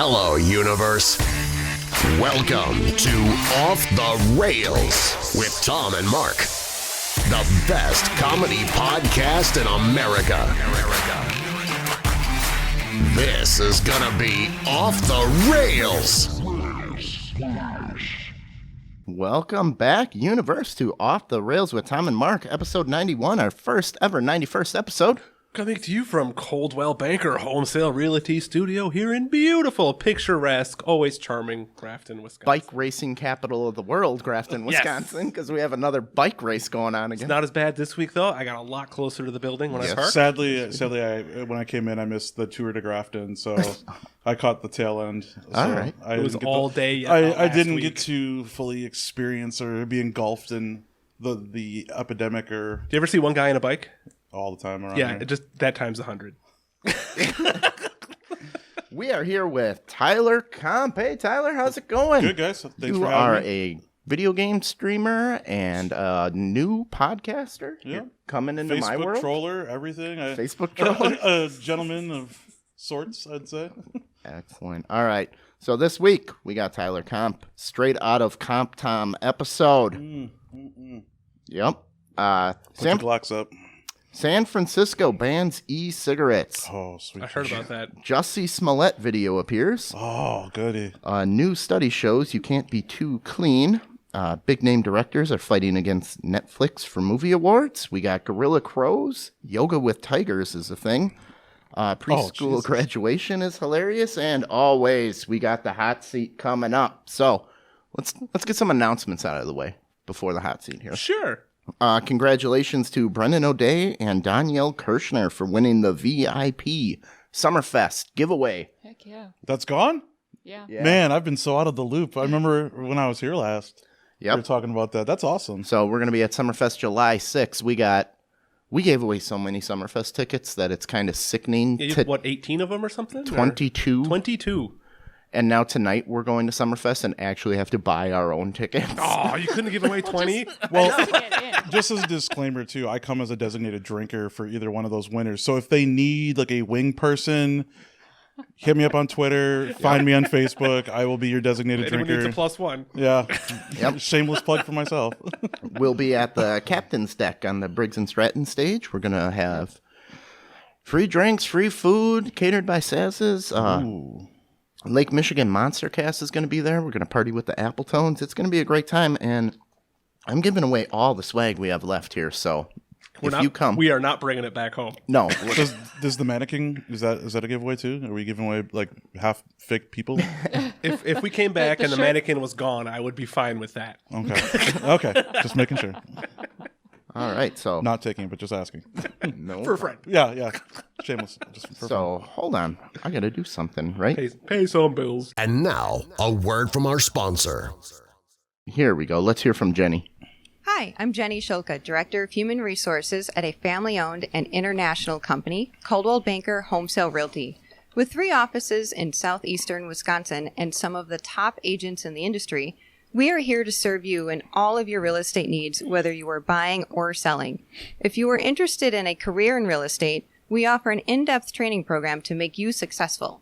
Hello, universe. Welcome to Off the Rails with Tom and Mark, the best comedy podcast in America. This is gonna be Off the Rails. Welcome back, universe, to Off the Rails with Tom and Mark, episode 91, our first ever 91st episode. Coming to you from Coldwell Banker Home Sale Realty Studio here in beautiful, picturesque, always charming Grafton, Wisconsin. Bike racing capital of the world, Grafton, Wisconsin, because we have another bike race going on again. It's not as bad this week, though. I got a lot closer to the building when I parked. Sadly, when I came in, I missed the tour to Grafton, so I caught the tail end. So all right. It was all day. I didn't get to fully experience or be engulfed in the epidemic. Or Do you ever see one guy on a bike? All the time around Yeah, here. it just that times 100. We are here with Tyler Komp. Hey, Tyler, how's it going? Good, guys. Thanks you for are having me. a video game streamer and a new podcaster. Yeah. You're coming into Facebook my world. troller, everything. Facebook troller. A gentleman of sorts, I'd say. Excellent. All right. So this week we got Tyler Komp, straight out of Comp Tom episode. Yep. Put the Glocks up. San Francisco bans e-cigarettes. Oh, sweet. I heard about that. Jussie Smollett video appears. Oh, goody. New study shows you can't be too clean. Big name directors are fighting against Netflix for movie awards. We got Gorilla Crows. Yoga with tigers is a thing. Preschool graduation is hilarious. And always, we got the hot seat coming up. So let's get some announcements out of the way before the hot seat here. Sure. Congratulations to Brendan O'Day and Danielle Kirshner for winning the VIP Summerfest giveaway. Heck yeah. That's gone? Yeah. Man, I've been so out of the loop. I remember when I was here last. Yep. We were talking about that. That's awesome. So we're going to be at Summerfest July 6th. We gave away so many Summerfest tickets that it's kind of sickening. Yeah, you have, 18 of them or something? 22. 22. And now tonight we're going to Summerfest and actually have to buy our own tickets. Oh, you couldn't give away 20? Just as a disclaimer, too, I come as a designated drinker for either one of those winners. So if they need like a wing person, hit me up on Twitter, find me on Facebook. I will be your designated Anyone drinker. needs a +1. Yeah. Yep. Shameless plug for myself. We'll be at the captain's deck on the Briggs & Stratton stage. We're going to have free drinks, free food, catered by Saz's. Lake Michigan Monster Cast is going to be there. We're going to party with the Appletones. It's going to be a great time, and I'm giving away all the swag we have left here. So you come, we are not bringing it back home. No. Does the mannequin is that a giveaway too? Are we giving away like half fake people? If we came back the and the shirt. mannequin was gone, I would be fine with that. Okay. Just making sure. All right. So Not taking it, but just asking. no. For a friend. Yeah. Shameless. Just for So hold on. I got to do something, right? Pay some bills. And now, a word from our sponsor. Here we go. Let's hear from Jenny. Hi, I'm Jenny Shulka, Director of Human Resources at a family-owned and international company, Coldwell Banker Home Sale Realty. With 3 offices in southeastern Wisconsin and some of the top agents in the industry, we are here to serve you in all of your real estate needs, whether you are buying or selling. If you are interested in a career in real estate, we offer an in-depth training program to make you successful.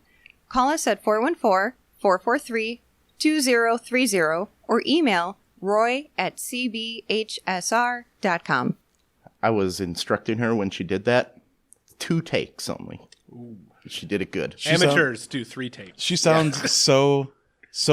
Call us at 414-443-2030 or email roy@cbhsr.com. I was instructing her when she did that. 2 takes only. She did it good. Amateurs do 3 takes. She sounds so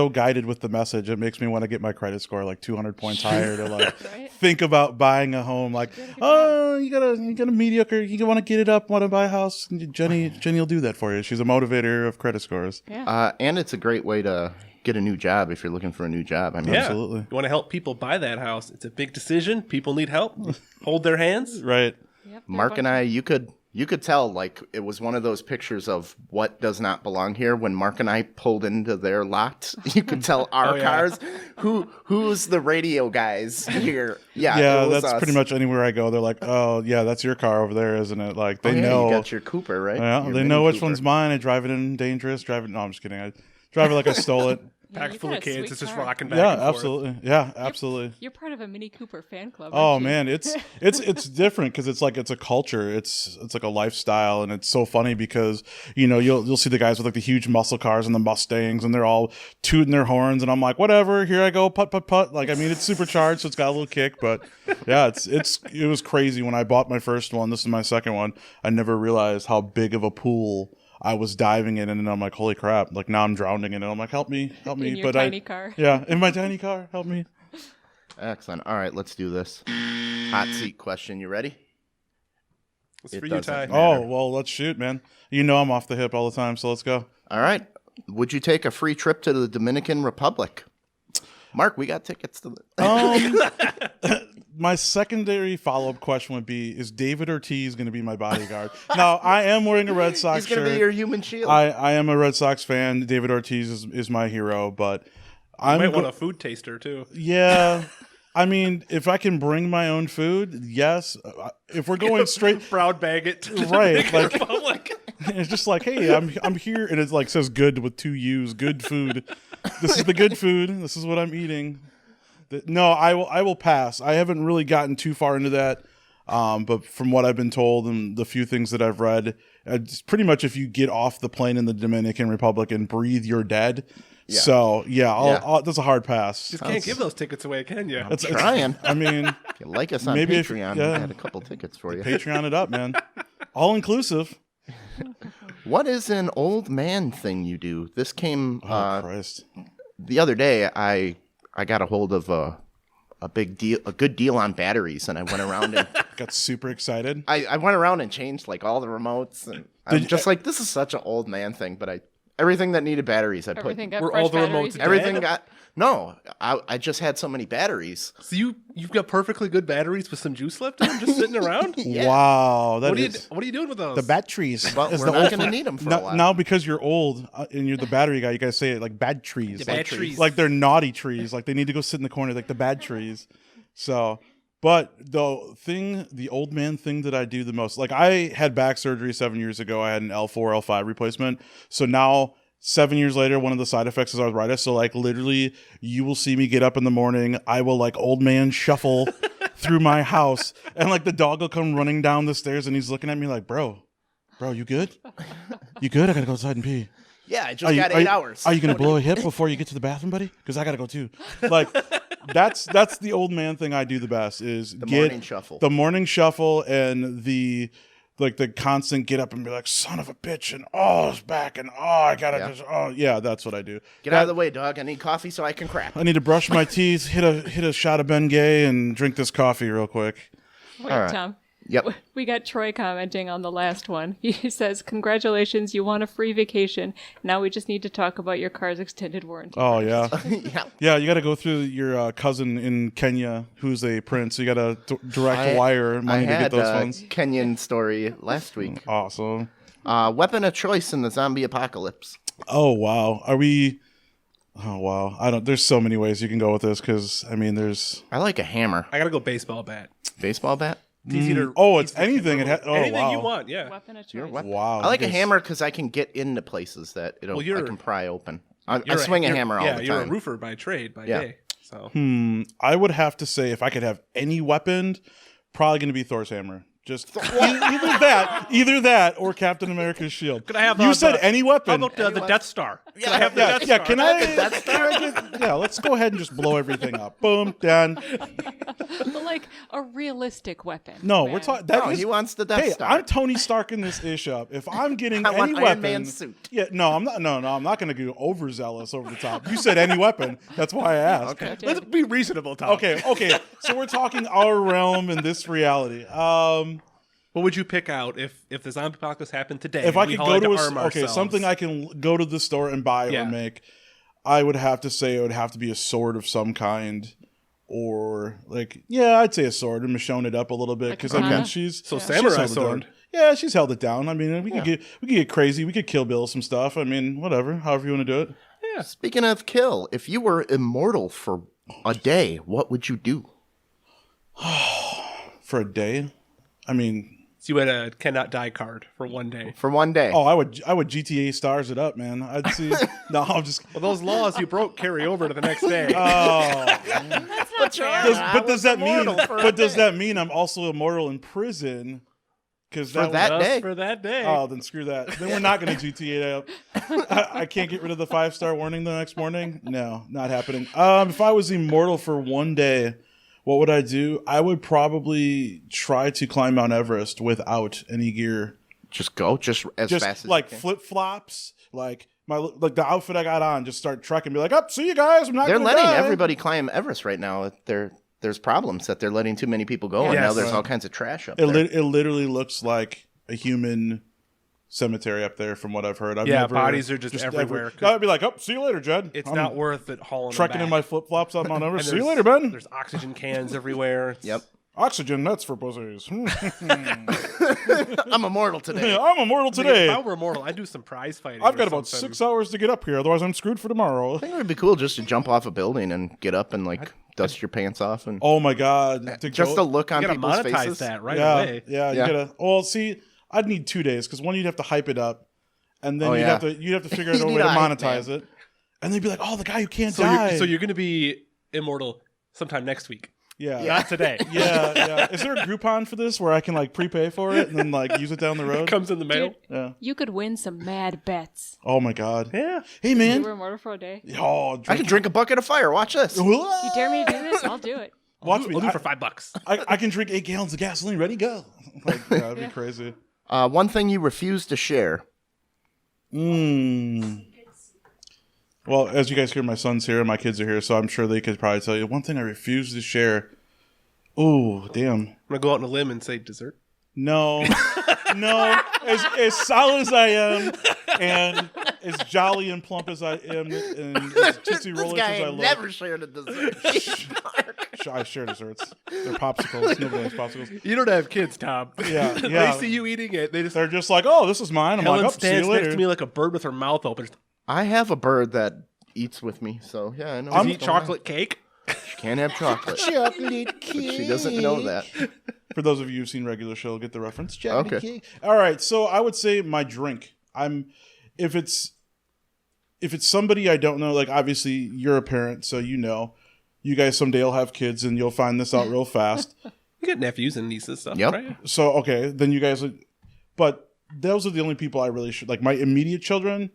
guided with the message. It makes me want to get my credit score like 200 points higher to like Right? think about buying a home. Like, you got a mediocre. You want to get it up, want to buy a house. Jenny will do that for you. She's a motivator of credit scores. Yeah. And it's a great way to get a new job if you're looking for a new job. I mean, Yeah. Absolutely. You want to help people buy that house. It's a big decision. People need help. Hold their hands. Right. Yep, Mark and I, you could tell like it was one of those pictures of what does not belong here. When Mark and I pulled into their lot, you could tell our cars. Who's the radio guys here? Yeah, it was that's us. pretty much anywhere I go. They're like, oh yeah, that's your car over there, isn't it? Like they know. You got your Cooper, right? Yeah, Your they Mini know which Cooper. one's mine. I drive it in dangerous. No, I'm just kidding. Drive it like I stole it. Packed you full got of a kids. sweet It's just car. rocking back Yeah, and forth. absolutely. Yeah, absolutely. You're part of a Mini Cooper fan club. Oh aren't you? man, it's different because it's a culture. It's like a lifestyle, and it's so funny because you'll see the guys with like the huge muscle cars and the Mustangs, and they're all tooting their horns, and I'm like, whatever, here I go, putt putt putt. Like, I mean, it's supercharged, so it's got a little kick, but yeah, it was crazy when I bought my first one. This is my second one. I never realized how big of a pool I was diving in, and then I'm like, holy crap! Like now I'm drowning in it. I'm like, help me. In your tiny car. Yeah, in my tiny car, help me. Excellent. All right, let's do this. Hot seat question. You ready? It's It for you, doesn't Ty. matter. Oh well, let's shoot, man. I'm off the hip all the time, so let's go. All right. Would you take a free trip to the Dominican Republic? Mark, we got tickets to the... My secondary follow-up question would be, is David Ortiz going to be my bodyguard? Now, I am wearing a Red Sox He's going to shirt. be your human shield. I am a Red Sox fan. David Ortiz is my hero, but You might want a food taster, too. Yeah. I mean, if I can bring my own food, yes. If we're going straight... Brown bag it to the Right, Dominican like- Republic. It's just like, hey, I'm here, and it like says good with 2 U's, good food. This is the good food. This is what I'm eating. No, I will pass. I haven't really gotten too far into that, but from what I've been told and the few things that I've read, it's pretty much if you get off the plane in the Dominican Republic and breathe, you're dead. Yeah. So yeah, that's a hard pass. Just can't give those tickets away, can you? It's trying. I mean, If you like us on Maybe if- Patreon, yeah. we had a couple tickets for you. Patreon it up, man. All inclusive. What is an old man thing you do? This came Oh Christ. the other day. I got a hold of a good deal on batteries, and I went around and Got super excited. I went around and changed like all the remotes, and I'm just like, this is such an old man thing. But everything that needed batteries, I put. Everything got Were fresh all the batteries. remotes Everything dead? got no. I just had so many batteries. So you've got perfectly good batteries with some juice left in them, just sitting around. Wow, that What is are you doing with those? the batteries. But It's we're the not old- going to need them for a now, while. now because you're old and you're the battery guy, you guys say it like bad trees. The bad like, trees. Like they're naughty trees. Like they need to go sit in the corner, like the bad trees. So, but the old man thing that I do the most, like I had back surgery 7 years ago. I had an L4, L5 replacement. So now 7 years later, one of the side effects is arthritis. So like literally you will see me get up in the morning. I will like old man shuffle through my house, and like the dog will come running down the stairs, and he's looking at me like, bro, you good? You good? I gotta go outside and pee. Yeah, I just got 8 hours. Are you gonna blow a hip before you get to the bathroom, buddy? Because I gotta go too. Like that's the old man thing I do the best is the morning shuffle. The morning shuffle and the constant get up and be like, son of a bitch, and it's back, and I gotta that's what I do. Get out of the way, dog. I need coffee so I can crap. I need to brush my teeth, hit a shot of Bengay, and drink this coffee real quick. Wait, All right. Tom. Yep. We got Troy commenting on the last one. He says, congratulations, you won a free vacation. Now we just need to talk about your car's extended warranty. Oh yeah. Yeah. Yeah, you got to go through your cousin in Kenya who's a prince. You got to direct wire money to get those funds. Kenyan story last week. Awesome. Weapon of choice in the zombie apocalypse. Oh wow. Oh wow. There's so many ways you can go with this because I mean there's I like a hammer. I gotta go baseball bat. Baseball bat? It's easy to. it's easy to anything. control. Anything Anything you wow. want. Yeah. Weapon of choice. Your weapon. Wow. I like a because- hammer because I can get into places that I can pry open. I swing a hammer all the time. Yeah, you're a roofer by trade by Yeah. day. So I would have to say if I could have any weapon, probably going to be Thor's hammer. Just either that or Captain America's shield. Could I have? You said any weapon. How about the Death Star? Could I have the yeah, Death yeah. Star? Can I? Yeah, let's go ahead and just blow everything up. Boom, done. But like a realistic weapon. No, man. we're talking. No, he wants the Death Hey, Star. I'm Tony Starking this ish up. If I'm getting I want any Iron weapon, Man's suit. yeah, no, I'm not. No, I'm not going to go overzealous over the top. You said any weapon. That's why I asked. Okay. Let's be reasonable, Tom. Okay. So we're talking our realm in this reality. What would you pick out if the zombie apocalypse happened today? If I we could all go had to arm ourselves? something I can go to the store and buy Yeah. or make, I would have to say it would have to be a sword of some kind, or I'd say a sword and Michonne it up a little bit because I mean katana? she's So she's samurai held it sword. down. Yeah, she's held it down. I mean, we could get crazy. We could Kill Bill some stuff. I mean, whatever, however you want to do it. Speaking of kill, if you were immortal for a day, what would you do? For a day, I mean, So you had a cannot die card for one day. For one day. Oh, I would GTA stars it up, man. I'd see. No, I'm just. Well, those laws you broke carry over to the next day. Oh, That's not fair. but does that mean? But does that mean I'm also immortal in prison? Because For that day. For that day. Oh, then screw that. Then we're not going to GTA up. I can't get rid of the 5-star warning the next morning. No, not happening. If I was immortal for one day, what would I do? I would probably try to climb Mount Everest without any gear. Just go, just as fast as Like you can. flip flops, like the outfit I got on. Just start trekking. Be like, up, see you guys. I'm not. They're gonna letting die. everybody climb Everest right now. There's problems that they're letting too many people go, and Yes. now there's all kinds of trash up It, there. it literally looks like a human cemetery up there, from what I've heard. Bodies are just everywhere. I'd be like, oh, see you later, Jed. It's I'm not worth it hauling trekking them in back. my flip flops on Mount Everest. And See you there's- later, Ben. There's oxygen cans everywhere. Yep. Oxygen, that's for pussies. I'm immortal today. I'm immortal If I today. were immortal, I'd do some prize fighting. I've or got about something. 6 hours to get up here, otherwise I'm screwed for tomorrow. I think it would be cool just to jump off a building and get up and like dust your pants off and Oh my god! just the look on You gotta people's monetize faces. that right yeah, away. yeah, Yeah. You gotta. Well, see, I'd need 2 days because one, you'd have to hype it up, and then Oh, you'd yeah. have to figure out You a way need to a hype, monetize it, and they'd be like, "Oh, the guy who can't So die." you're going to be immortal sometime next week. yeah. Not today. Yeah. Is there a Groupon for this where I can like prepay for it and then like use it down the It road? comes in the mail. Dude, Yeah. you could win some mad bets. Oh my god. Yeah. Hey You man. were immortal for a day. Oh, I can drink a bucket of fire. Watch this. You dare me to do this? I'll do it. Watch me. I'll do it for $5. I can drink 8 gallons of gasoline. Ready, go. Like, yeah, that'd be crazy. One thing you refuse to share. Well, as you guys hear, my son's here and my kids are here, so I'm sure they could probably tell you one thing I refuse to share. Oh, damn. I'm going to go out on a limb and say dessert. No. No. As solid as I am and as jolly and plump as I am and as tootsie rollers as I look. shared a dessert. I share desserts. They're popsicles. Nobody likes popsicles. You don't have kids, Tom. Yeah, They yeah. see you eating it. They just They're just like, oh, this is mine. I'm Helen like, oh, see stands you next later. to me like a bird with her mouth open. I have a bird that eats with me, so yeah, I know. Does what's he eat going on. chocolate cake? She can't have chocolate. Chocolate But she doesn't know that. For those of you who've seen regular show, get the reference. Okay. Cake. All right, so I would say my drink. If it's somebody I don't know, like obviously you're a parent, so you know. You guys someday will have kids, and you'll find this out real fast. You got nephews and nieces and stuff, Yep. right? So okay, then you guys. But those are the only people I really should like. My immediate children,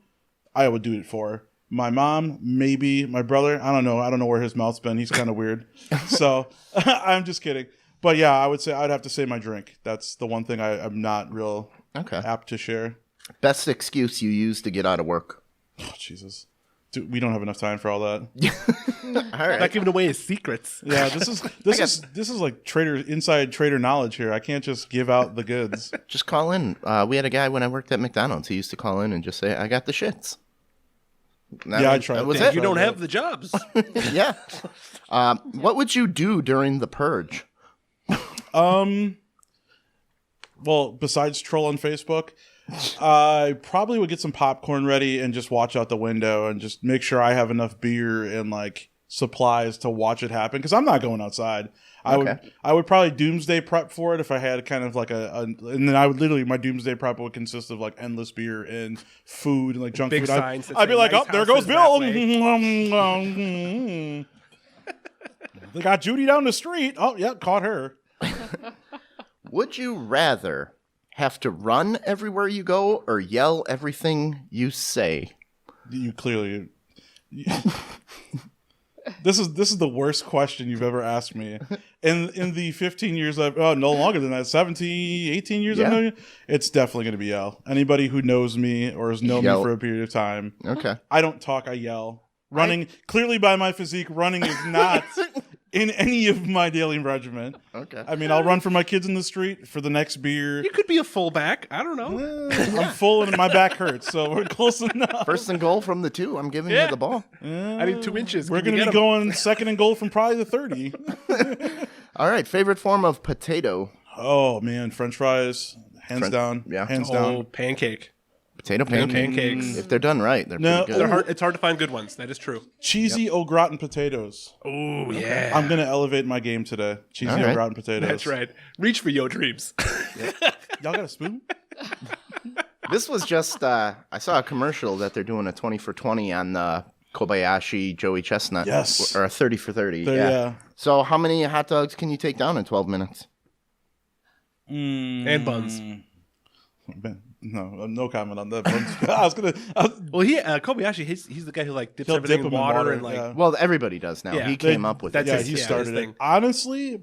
I would do it for. My mom, maybe. My brother, I don't know. I don't know where his mouth's been. He's kind of weird. So I'm just kidding. But yeah, I'd have to say my drink. That's the one thing I'm not real Okay. apt to share. Best excuse you use to get out of work. Oh, Jesus. Dude, we don't have enough time for all that. All right. Not giving away his secrets. Yeah, this is like inside trader knowledge here. I can't just give out the goods. Just call in. We had a guy when I worked at McDonald's. He used to call in and just say, "I got the shits." I tried. That was If it. you don't have the jobs. Yeah. What would you do during the purge? Well, besides troll on Facebook, I probably would get some popcorn ready and just watch out the window and just make sure I have enough beer and like supplies to watch it happen because I'm not going outside. I would probably doomsday prep for it if I had kind of like and then I would literally my doomsday prep would consist of like endless beer and food and like junk Big food. signs that I'd be say like, nice oh, there goes houses Bill. that They got Judy down the street. Oh, yeah, caught her. Would you rather have to run everywhere you go or yell everything you say? You clearly. This is the worst question you've ever asked me. In the 15 years no longer than that, 17, 18 years I've known you, it's definitely going to be yell. Anybody who knows me or has known Yell. me for a period of time, Okay. I don't talk, I yell. Running, clearly by my physique, running is not in any of my daily regimen. Okay. I mean, I'll run for my kids in the street for the next beer. You could be a fullback. I don't know. I'm full and my back hurts, so we're close enough. First and goal from the 2. I'm giving you the ball. I need 2 inches. We're going to be going second and goal from probably the 30. All right. Favorite form of potato? Oh, man. French fries. Hands down. yeah. Hands Oh, down. pancake. Potato Pancakes. If they're done right, they're No. pretty good. They're hard. It's hard to find good ones. That is true. Cheesy au gratin potatoes. Oh, yeah. I'm going to elevate my game today. Cheesy All au right. gratin potatoes. That's right. Reach for your dreams. Y'all got a spoon? This was just, I saw a commercial that they're doing a 20 for 20 on the Kobayashi Joey Chestnut. Yes. Or a 30 for 30. Yeah. So how many hot dogs can you take down in 12 minutes? And buns. No comment on that. I was gonna. Well, Kobayashi, he's the guy who like dips He'll everything dip in them in water water, and like. yeah. Well, everybody does now. Yeah. He came up with it. That's He his started thing. it. Honestly,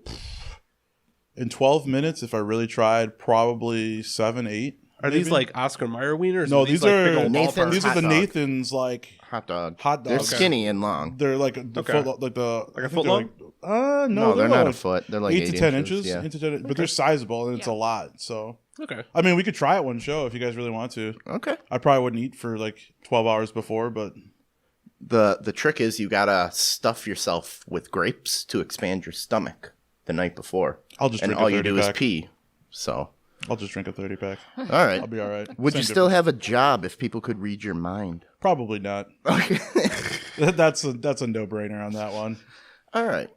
in 12 minutes, if I really tried, probably 7, 8. Are these like Oscar Mayer wieners? No, Or these like are big old Nathan's ballparks? These are hot the dog. Nathan's like Hot dog. hot They're dogs. skinny and long. They're like the Okay. foot, like the Like a I think foot they're long? No, they're not like a foot. They're like 8 to 10 inches. Yeah. 8 to 10, but they're sizable and it's a Yeah. lot. So Okay. I mean, we could try it one show if you guys really want to. Okay. I probably wouldn't eat for like 12 hours before, but The trick is you gotta stuff yourself with grapes to expand your stomach the night before. I'll just and drink a all you 30 do is pack. pee. So, I'll just drink a 30 pack. all right. I'll be all right. Would you Same still difference. have a job if people could read your mind? Probably not. Okay. That's a no-brainer on that one. All right.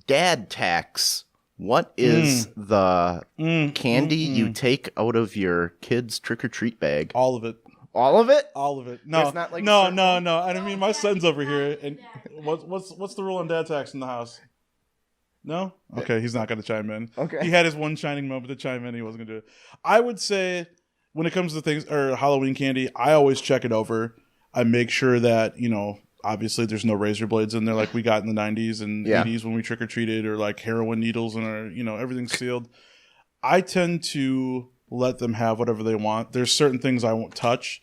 Dad tax. What is the candy you take out of your kid's trick-or-treat bag? All of it. All of it? All of it. No, There's not, like, no, certain- no. I mean, my son's over here, and what's the rule on dad tax in the house? No? Okay, he's not going to chime in. Okay. He had his one shining moment to chime in. He wasn't going to do it. I would say when it comes to things or Halloween candy, I always check it over. I make sure that, obviously there's no razor blades in there like we got in the 90s and Yeah. 80s when we trick-or-treated, or like heroin needles and our, everything's sealed. I tend to let them have whatever they want. There's certain things I won't touch.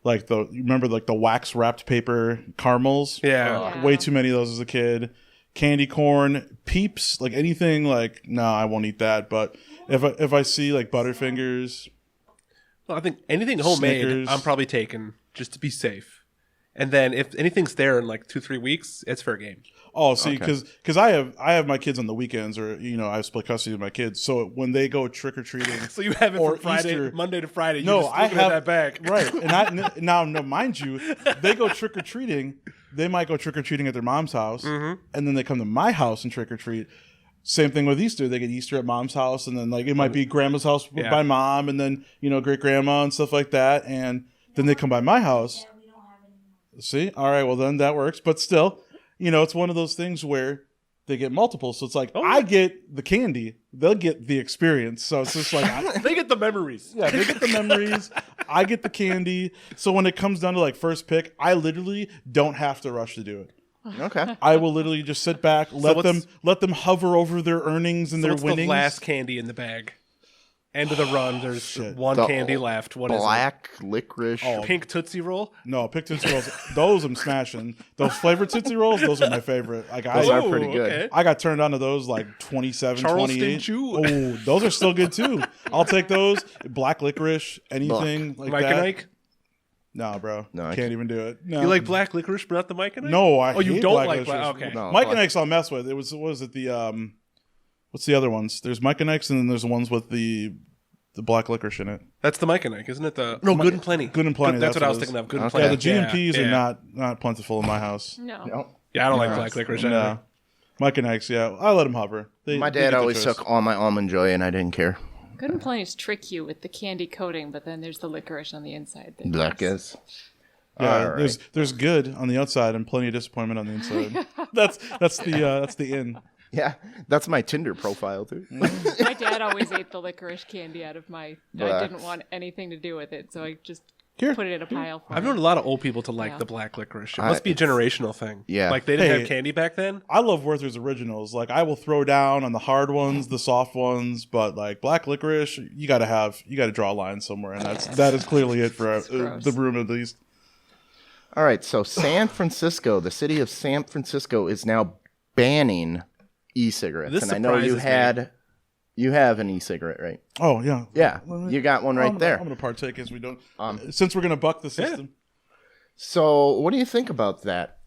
Like you remember like the wax wrapped paper caramels? Yeah. Way too many of those as a kid. Candy corn, Peeps, like anything like, no, I won't eat that. But if I see like Butterfingers, Well, I think anything homemade, Snickers. I'm probably taking just to be safe. And then if anything's there in like 2-3 weeks, it's fair game. oh, see, because I have my kids on the weekends, or I split custody of my kids. So when they go trick or treating, So you have it Or from Friday, Easter. Monday to Friday. You no, just I look at have that bag. right. And no, mind you, they go trick or treating. They might go trick or treating at their mom's house, and then they come to my house and trick or treat. Same thing with Easter. They get Easter at mom's house, and then like it might be grandma's house Yeah. by mom, and then great grandma and stuff like that, and then they come by my house. See, all right, well then that works, but still, it's one of those things where they get multiple. So it's like I get the candy, they'll get the experience. So it's just like They get the memories. yeah, they get the memories. I get the candy. So when it comes down to like first pick, I literally don't have to rush to do it. Okay. I will literally just sit back, let what's- them hover over their earnings and So their what's winnings. the last candy in the bag? End of the run. There's one The candy left. What is Black licorice. it? Pink Tootsie Roll? No, pick Tootsie Rolls. Those I'm smashing. Those flavored Tootsie Rolls, those are my favorite. Like Those are Ooh, pretty good. okay. I got turned on to those like 27, Charleston 28. Chew. Oh, those are still good too. I'll take those. Black licorice, anything like Mike that. and Ike? No, bro. No, I Can't even do it. No. You like black licorice, but not the Mike and Ike? No, I Oh, you hate don't black like licorice. black. Okay. No. Mike Black- and Ike's I'll mess with. It was, what was it? The what's the other ones? There's Mike and Ike's, and then there's the ones with the black licorice in it. That's the Mike and Ike, isn't it? No, Good and Plenty. Good and Plenty, That's that's what I what was it is. thinking of. Good and Okay. Yeah, Plenty. the G&Ps are not plentiful in my house. No. No. Yeah, I don't like black licorice. No. either. Mike and Ike's, yeah. I let them hover. My they dad get the always choice. took all my Almond Joy, and I didn't care. Good and Plenty's trick you with the candy coating, but then there's the licorice on the inside. that Black is- is. Yeah, All right. there's good on the outside and plenty of disappointment on the inside. that's the in. Yeah, that's my Tinder profile too. My dad always ate the licorice candy out of my. I Black. didn't want anything to do with it, so I just Here. put it in a pile for I've him. known a lot of old people to like Yeah. the black licorice. It must be a generational thing. Yeah. Like they didn't Hey. have candy back then. I love Werther's Originals. Like I will throw down on the hard ones, the soft ones, but like black licorice, you got to draw a line somewhere, and that is clearly it for gross. the room at least. All right, so San Francisco, the city of San Francisco, is now banning e-cigarettes, This and I know you have an e-cigarette, right? Oh yeah, Yeah, you got one right I'm there. going to partake as we don't. Since we're going to buck the system. So, what do you think about that?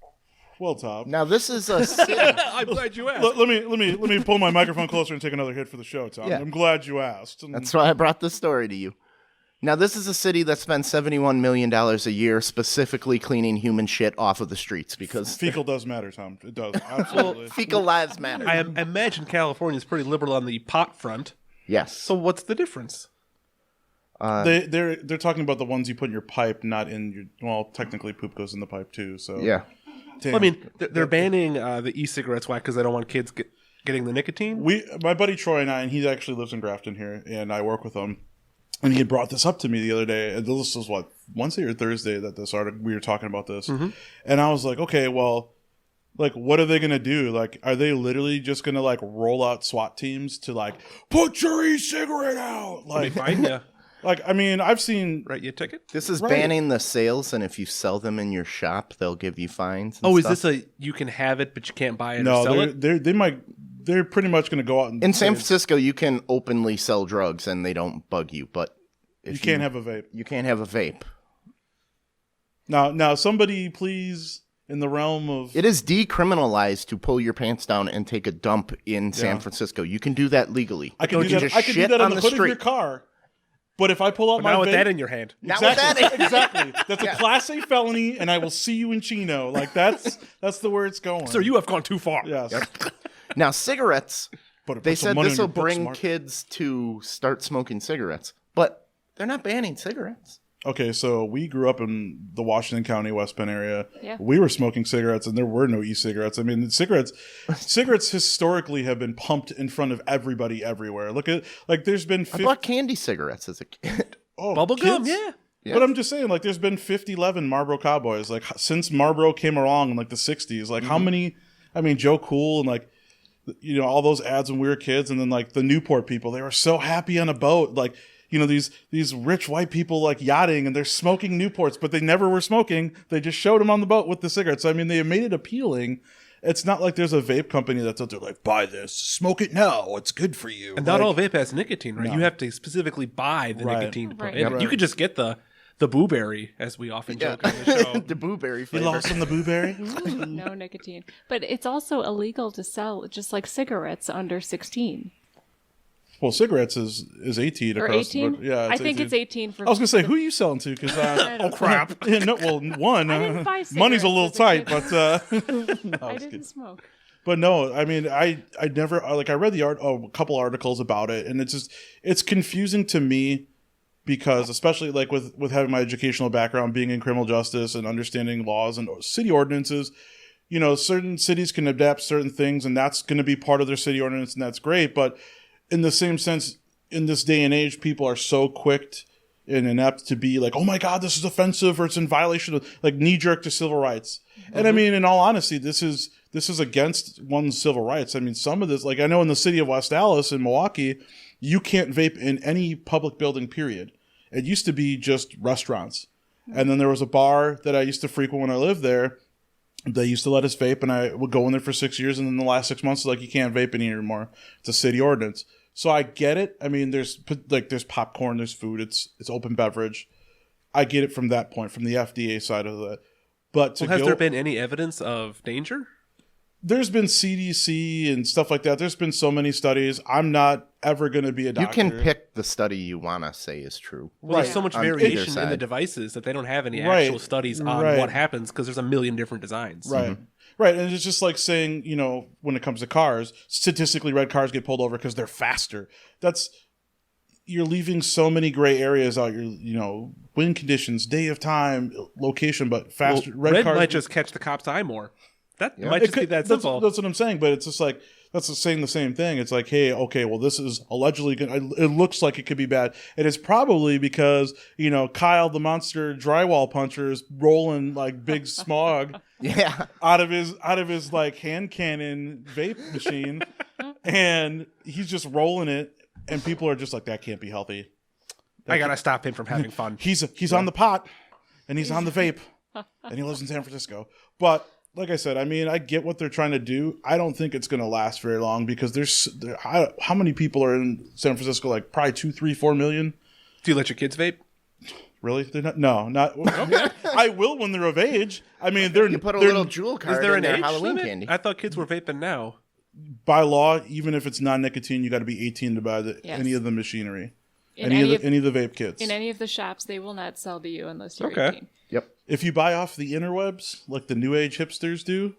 Well, Tom. Now, this is a city. I'm glad you asked. Let me pull my microphone closer and take another hit for the show, Tom. Yeah. I'm glad you asked. That's why I brought this story to you. Now, this is a city that spends $71 million a year specifically cleaning human shit off of the streets because Fecal does matter, Tom. It does absolutely. fecal lives matter. I imagine California is pretty liberal on the pot front. Yes. So what's the difference? They're talking about the ones you put in your pipe, not in your. Well, technically, poop goes in the pipe too. So Yeah. Damn. Well, I mean, they're banning the e-cigarettes. Why? Because they don't want kids getting the nicotine. My buddy Troy and he actually lives in Grafton here, and I work with him. And he had brought this up to me the other day. And this was what, Wednesday or Thursday that this article we were talking about this, and I was like, okay, well, like, what are they gonna do? Like, are they literally just gonna like roll out SWAT teams to like put your e-cigarette out? Like, Fine, yeah. like I mean, I've seen. Write you a ticket. This is Right. banning the sales, and if you sell them in your shop, they'll give you fines. And Oh, is stuff. this you can have it, but you can't buy it or No, sell it? they're pretty much gonna go out and In San say, Francisco, you can openly sell drugs and they don't bug you, but if you can't have a vape. You can't have a vape. Now, somebody please, in the realm of It is decriminalized to pull your pants down and take a dump in San Francisco. You can do that legally. I can Don't do you that. just I can do shit that on the hood street. of your car. But if I pull out But my now with vape, that in your hand. Not with exactly, that. exactly. That's a Class A felony, and I will see you in Chino. Like that's the where it's going. Sir, you have gone too far. Yes. Now, cigarettes, But they put some said money this on will your books, bring Mark. kids to start smoking cigarettes, but they're not banning cigarettes. Okay, so we grew up in the Washington County, West Bend area. Yeah. We were smoking cigarettes, and there were no e-cigarettes. I mean, cigarettes historically have been pumped in front of everybody everywhere. Look at there's been I bought candy cigarettes as a kid. Bubble gum, kids? yeah. Yeah. But I'm just saying, like, there's been 50-11 Marlboro Cowboys. Like, since Marlboro came along in, like, the 60s, like, how many, I mean, Joe Cool and, like, you know, all those ads when we were kids, and then, like, the Newport people, they were so happy on a boat. Like, you know, these rich white people, like, yachting, and they're smoking Newports, but they never were smoking. They just showed them on the boat with the cigarettes. So, I mean, they made it appealing. It's not like there's a vape company that's out there like, buy this, smoke it now, it's good for you. And not Like, all vape has nicotine, right? No. You have to specifically buy the Right. nicotine to put Right. in. Right. You could just get the blueberry, as we often joke on the show. The blueberry You flavor. lost on the blueberry? No nicotine. But it's also illegal to sell, just like cigarettes, under 16. Well, cigarettes is 18 Or across 18? the board. Yeah, I think it's 18 for... I was gonna say, who are you selling to? Because I don't know. Crap. yeah, no, well, one, I didn't buy money's a little tight, cigarettes but no, I it's didn't good. smoke. But no, I mean, I never like I read a couple articles about it, and it's confusing to me because especially like with having my educational background, being in criminal justice and understanding laws and city ordinances. You know, certain cities can adapt certain things, and that's going to be part of their city ordinance, and that's great. But in the same sense, in this day and age, people are so quick and inept to be like, oh my God, this is offensive, or it's in violation of, like, knee-jerk to civil rights. And I mean, in all honesty, this is against one's civil rights. I mean, some of this, like, I know in the city of West Allis in Milwaukee, you can't vape in any public building, period. It used to be just restaurants. And then there was a bar that I used to frequent when I lived there. They used to let us vape, and I would go in there for 6 years, and then the last 6 months, like, you can't vape in here anymore. It's a city ordinance. So I get it. I mean, there's popcorn, there's food, it's open beverage. I get it from that point, from the FDA side of that. But Has there been any evidence of danger? There's been CDC and stuff like that. There's been so many studies. I'm not ever going to be a You doctor. can pick the study you want to say is true. Well, there's so much On either variation in the side. devices that they don't have any Right. actual studies on Right. what happens because there's a million different designs. Right. Right. And it's just like saying, you know, when it comes to cars, statistically red cars get pulled over because they're faster. You're leaving so many gray areas out. You know, wind conditions, day of time, location, but faster. Well, red cars might just catch the cop's eye more. That might just be that simple. That's what I'm saying. But it's just like, that's saying the same thing. It's like, hey, okay, well, this is allegedly it looks like it could be bad. And it's probably because, you know, Kyle the monster drywall puncher is rolling like big smog Yeah. out of his like hand cannon vape machine, and he's just rolling it, and people are just like, that can't be healthy. I gotta stop him from having fun. He's on the pot, and he's on the vape, and he lives in San Francisco. But like I said, I mean, I get what they're trying to do. I don't think it's going to last very long because how many people are in San Francisco? Like probably 2, 3, 4 million. Do you let your kids vape? Really? They're not. No, not. I will when they're of age. I mean, You put a little jewel card Is there in an their age Halloween limit? candy. I thought kids were vaping now. by law, even if it's non-nicotine, you got to be 18 to buy Yes. any of the machinery, In any any of the vape kits. In any of the shops, they will not sell to you unless you're Okay. 18. Yep. If you buy off the interwebs, like the new age hipsters do,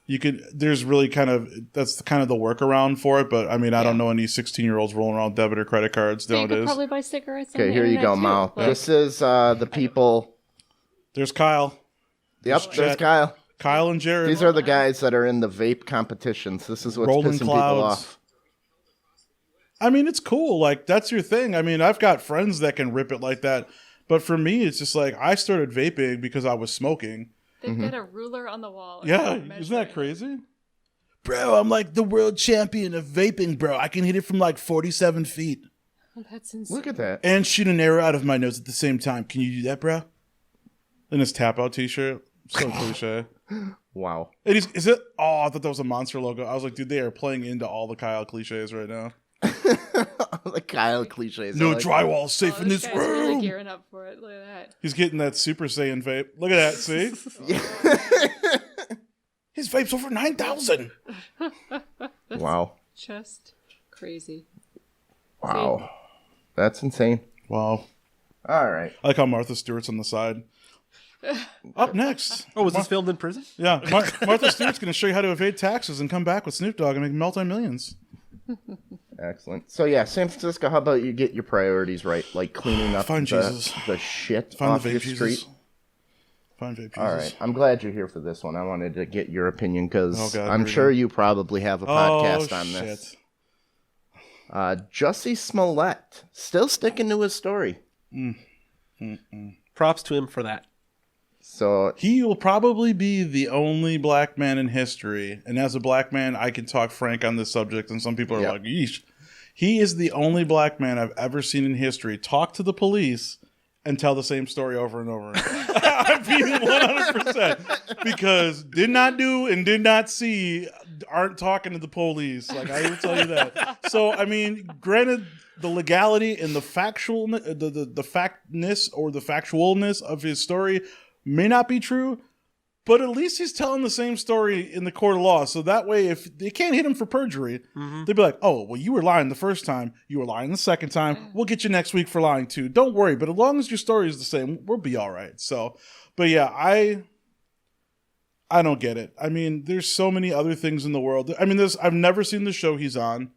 You could. There's really that's kind of the workaround for it. But I mean, I don't know any 16-year-olds rolling around with debit or credit cards You could nowadays. probably buy cigarettes. Okay, here you go, Mal. This is the people. There's Kyle. Yep, there's Kyle. Kyle and Jared. These are the guys that are in the vape competitions. This is what's Rolling pissing people clouds. off. I mean, it's cool. Like, that's your thing. I mean, I've got friends that can rip it like that. But for me, it's just like, I started vaping because I was smoking. They've got a ruler on the wall. Yeah, isn't that crazy? Bro, I'm like the world champion of vaping, bro. I can hit it from like 47 feet. Oh, that's insane. Look at that. And shoot an arrow out of my nose at the same time. Can you do that, bro? In his tap out t-shirt. So cliche. Wow. And is it? Oh, I thought that was a Monster logo. I was like, dude, they are playing into all the Kyle cliches right now. The Kyle cliches. No I like drywall safe in this guy's really room. gearing up for it. Look at that. He's getting that Super Saiyan vape. Look at that, see? His vape's over 9,000. Wow. Just crazy. Wow. That's insane. Wow. All right. I like how Martha Stewart's on the side. Up next. Oh, was this filmed in prison? Yeah, Martha Stewart's going to show you how to evade taxes and come back with Snoop Dogg and make multi-millions. Excellent. So yeah, San Francisco, how about you get your priorities right? Like cleaning up Find Jesus. the shit Find off the your vape street. Jesus. Find vape Jesus. All right. I'm glad you're here for this one. I wanted to get your opinion because Oh, God, I'm here we sure go. you probably have a podcast on this. Jussie Smollett, still sticking to his story. Props to him for that. So He will probably be the only black man in history. And as a black man, I can talk frank on this subject. And some people are Yep. like, yeesh. He is the only black man I've ever seen in history talk to the police and tell the same story over and over again. I mean, 100%. Because did not do and did not see aren't talking to the police. Like, I will tell you that. So, I mean, granted, the legality and the factual, the factness or the factualness of his story may not be true, but at least he's telling the same story in the court of law. So that way, if they can't hit him for perjury, they'd be like, oh, well, you were lying the first time. You were lying the second time. We'll get you next week for lying too. Don't worry. But as long as your story is the same, we'll be all right. So, but yeah, I don't get it. I mean, there's so many other things in the world. I mean, I've never seen the show he's on.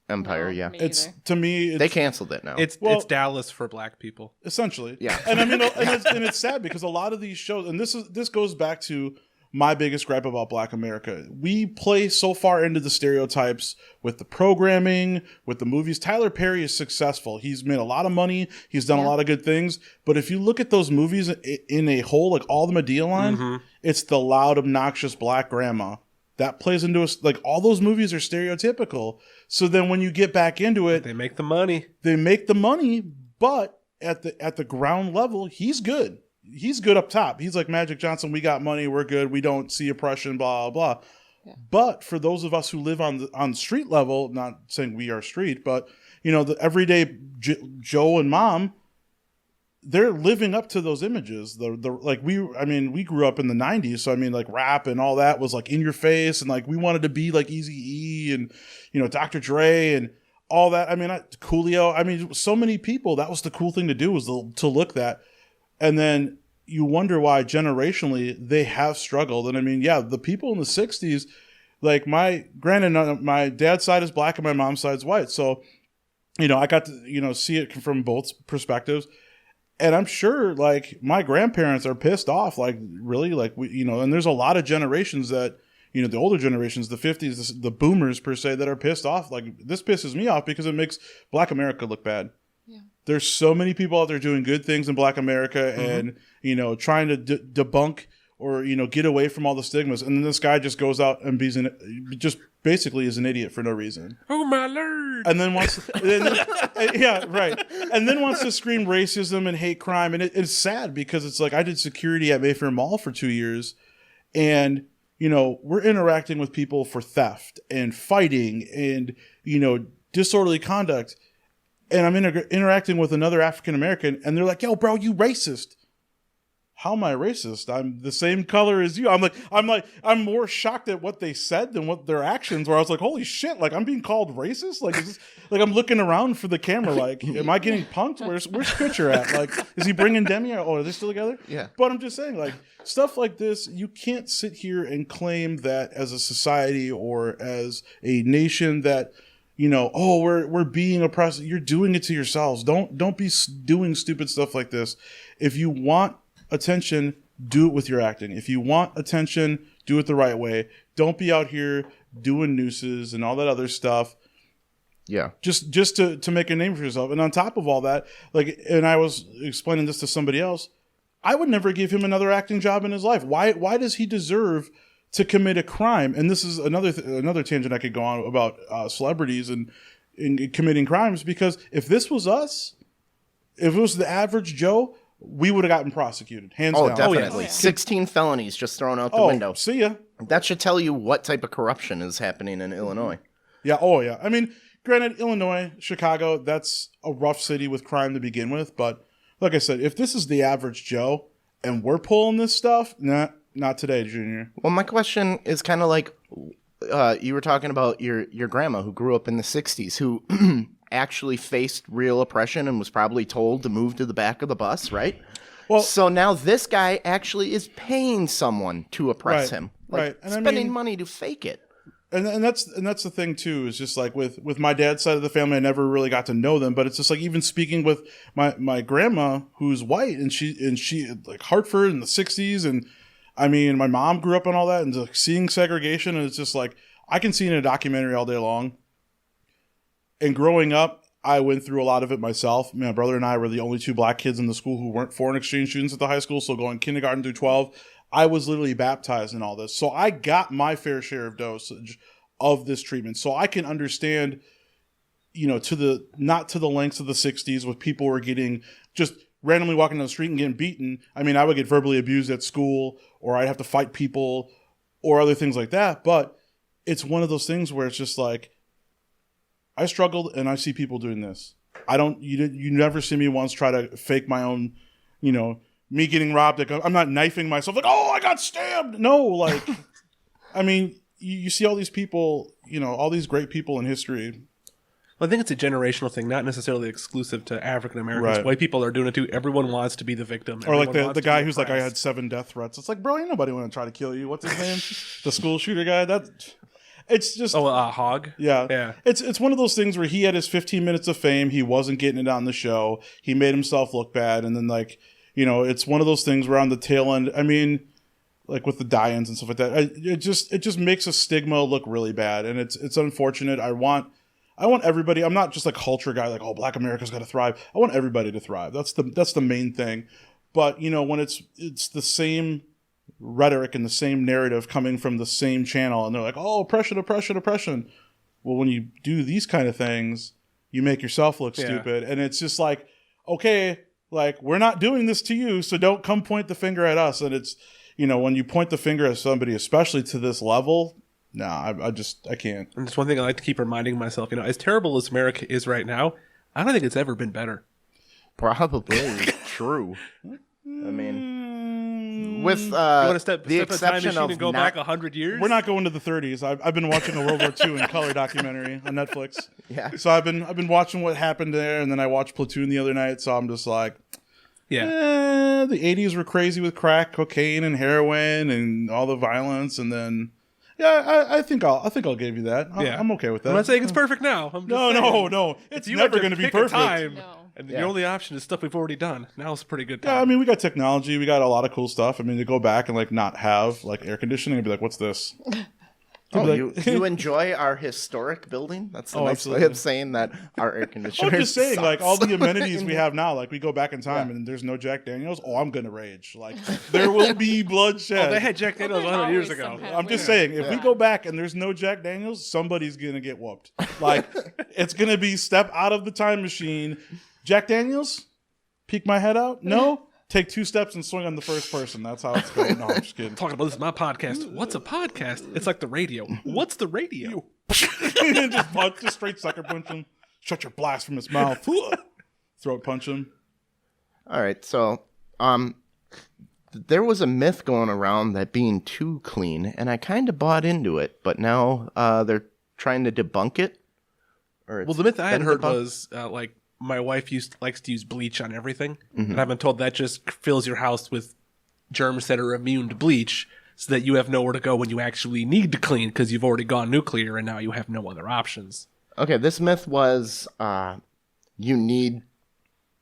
Empire, No, yeah. me It's either. to me, They canceled it now. It's Dallas for black people. essentially. Yeah. And I mean, and it's sad because a lot of these shows, and this goes back to my biggest gripe about Black America. We play so far into the stereotypes with the programming, with the movies. Tyler Perry is successful. He's made a lot of money. He's done a lot of good things. But if you look at those movies in a whole, like all the Medea line, it's the loud, obnoxious black grandma. That plays into us. Like all those movies are stereotypical. So then when you get back into it, They make the money. but at the ground level, he's good. He's good up top. He's like Magic Johnson. We got money. We're good. We don't see oppression. Blah blah blah. Yeah. But for those of us who live on street level, not saying we are street, but you know the everyday Joe and Mom, they're living up to those images. We grew up in the 90s, so I mean like rap and all that was like in your face, and like we wanted to be like Eazy-E and Dr. Dre and all that. I mean Coolio. I mean so many people. That was the cool thing to do, was to look that. And then you wonder why generationally they have struggled. And I mean, yeah, the people in the 60s, like my dad's side is black and my mom's side is white. So, I got to, see it from both perspectives. And I'm sure like my grandparents are pissed off, like really, like and there's a lot of generations that, the older generations, the 50s, the boomers per se, that are pissed off. Like this pisses me off because it makes Black America look bad. There's so many people out there doing good things in Black America and, trying to debunk or, get away from all the stigmas. And then this guy just goes out and just basically is an idiot for no reason. Oh, my Lord. And then yeah, right. And then wants to scream racism and hate crime. And it's sad because it's like I did security at Mayfair Mall for 2 years. And, we're interacting with people for theft and fighting and, disorderly conduct. And I'm interacting with another African American, and they're like, "Yo, bro, you racist." how am I racist? I'm the same color as you. I'm more shocked at what they said than what their actions were. I was like, holy shit, like I'm being called racist? Like, is this, like I'm looking around for the camera, like, am I getting punked? Where's Pitcher at? Like, is he bringing Demi? Oh, are they still together? Yeah. But I'm just saying, like, stuff like this, you can't sit here and claim that as a society or as a nation that, you know, oh, we're being oppressed. You're doing it to yourselves. Don't be doing stupid stuff like this. If you want attention, do it with your acting. If you want attention, do it the right way. Don't be out here doing nooses and all that other stuff. Yeah. Just to make a name for yourself. And on top of all that, like, and I was explaining this to somebody else, I would never give him another acting job in his life. Why does he deserve to commit a crime? And this is another tangent I could go on about celebrities and committing crimes, because if this was us, if it was the average Joe, we would have gotten prosecuted, hands down. Definitely. Oh, yeah. 16 felonies just thrown out the window. See ya. That should tell you what type of corruption is happening in Illinois. Yeah, oh yeah. I mean, granted, Illinois, Chicago, that's a rough city with crime to begin with, but like I said, if this is the average Joe and we're pulling this stuff, not today, Junior. Well, my question is kind of like you were talking about your grandma who grew up in the 60s, who actually faced real oppression and was probably told to move to the back of the bus, right? Well, so now this guy actually is paying someone to oppress him. Like, right. And spending I mean, money to fake it. And that's the thing too, is just like with my dad's side of the family, I never really got to know them, but it's just like even speaking with my grandma who's white, and she like Hartford in the 60s, and I mean my mom grew up and all that, and like seeing segregation, and it's just like I can see in a documentary all day long. And growing up, I went through a lot of it myself. My brother and I were the only two black kids in the school who weren't foreign exchange students at the high school, so going kindergarten through 12, I was literally baptized in all this. So I got my fair share of dosage of this treatment. So I can understand, you know, not to the lengths of the 60s with people were getting just randomly walking down the street and getting beaten. I mean, I would get verbally abused at school, or I'd have to fight people or other things like that. But it's one of those things where it's just like, I struggled and I see people doing this. You never see me once try to fake my own, you know, me getting robbed. Like, I'm not knifing myself like, oh, I got stabbed. No, like, I mean, you see all these people, you know, all these great people in history. Well, I think it's a generational thing, not necessarily exclusive to African Americans. Right. White people are doing it too. Everyone wants to be the victim. Or like Everyone the wants guy to be who's like, I oppressed. had 7 death threats. It's like, bro, ain't nobody want to try to kill you. What's his name? The school shooter guy. It's just Hog. Yeah. It's one of those things where he had his 15 minutes of fame. He wasn't getting it on the show. He made himself look bad, and then like, you know, it's one of those things where on the tail end, I mean, like with the die-ins and stuff like that, it just makes a stigma look really bad, and it's unfortunate. I want everybody. I'm not just like culture guy, like, oh, Black America's got to thrive. I want everybody to thrive. That's the main thing. But you know, when it's the same rhetoric and the same narrative coming from the same channel, and they're like, oh, oppression. Well, when you do these kind of things, you make yourself look stupid, and it's just like, okay, like, we're not doing this to you, so don't come point the finger at us. And it's, you know, when you point the finger at somebody, especially to this level, I can't. And it's one thing I like to keep reminding myself, you know, as terrible as America is right now, I don't think it's ever been better. Probably true. I mean, with You want to step the a time exception machine of and go not, back 100 years? We're not going to the 30s. I've been watching a World War II in color documentary on Netflix. Yeah. So I've been watching what happened there, and then I watched Platoon the other night. So I'm just like, Yeah. the 80s were crazy with crack cocaine and heroin and all the violence, and then I think I'll give you that. I'm okay with that. I'm not saying it's perfect now. I'm just saying, No. It's if you had never going to be pick a perfect. time, No. and your only option is stuff we've already done. Now's a pretty good time. Yeah, I mean, we got technology. We got a lot of cool stuff. I mean, to go back and like not have like air conditioning and be like, what's this? Oh, Like- you enjoy our historic building? That's the Oh, nice absolutely. way of saying that our air conditioner. I'm just saying, like, all sucks. the amenities we have now, like, we go back in time and there's no Jack Daniels. Oh, I'm going to rage. Like, there will be bloodshed. Oh, they had Jack Daniels Well, 100 years always ago. somehow. I'm just saying, if we go back and there's no Jack Daniels, somebody's going to get whooped. Like, it's going to be step out of the time machine. Jack Daniels? Peek my head out? No? Take 2 steps and swing on the first person. That's how it's going. No, I'm just kidding. Talking about this is my podcast. What's a podcast? It's like the radio. What's the radio? just straight sucker punch him. Shut your blasphemous mouth. Throat punch him. All right, so there was a myth going around that being too clean, and I kind of bought into it, but now they're trying to debunk it. Well, the myth I had been heard debunked. was like my wife likes to use bleach on everything, and I've been told that just fills your house with germs that are immune to bleach, so that you have nowhere to go when you actually need to clean because you've already gone nuclear and now you have no other options. Okay, this myth was you need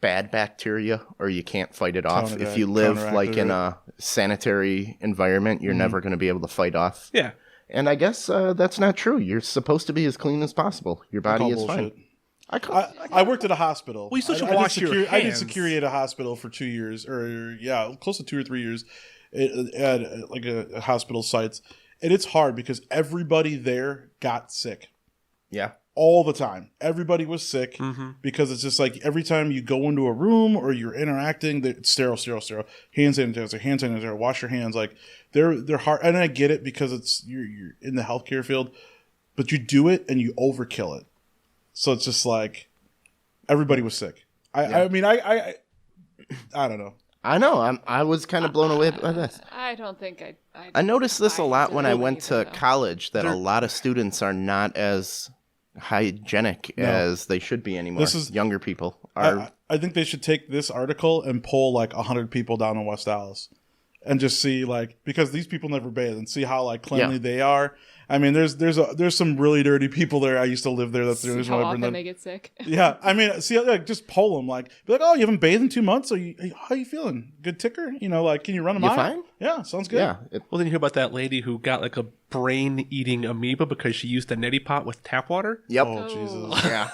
bad bacteria or you can't fight it off. If you live like in a sanitary environment, you're never going to be able to fight off. Yeah. And I guess that's not true. You're supposed to be as clean as possible. Your body is fine. I worked at a hospital. Well, you still should I wash your I did hands. security at a hospital for 2 years, or close to 2 or 3 years, at like a hospital sites, and it's hard because everybody there got sick Yeah. all the time. Everybody was sick because it's just like every time you go into a room or you're interacting, it's sterile. Hand sanitizer, wash your hands. Like they're hard, and I get it because it's you're in the healthcare field, but you do it and you overkill it. So it's just like everybody was sick. I mean, I don't know. I know. I was kind of blown away by this. I don't think I noticed this a lot when I went to though. college, that a lot of students are not as hygienic as they should be anymore. Younger people are. I think they should take this article and pull like 100 people down in West Dallas and just see like, because these people never bathe, and see how like cleanly they are. I mean, there's some really dirty people there. I used to live there. That's the reason how why I bring often them. they get sick. Yeah, I mean, see, like, just poll them, like, be like, oh, you haven't bathed in 2 months? How you feeling? Good ticker? You know, like, can you run a mile? You fine? Yeah, sounds good. Yeah. Well, then you hear about that lady who got like a brain-eating amoeba because she used a neti pot with tap water? Yep. Oh, Jesus. Yeah.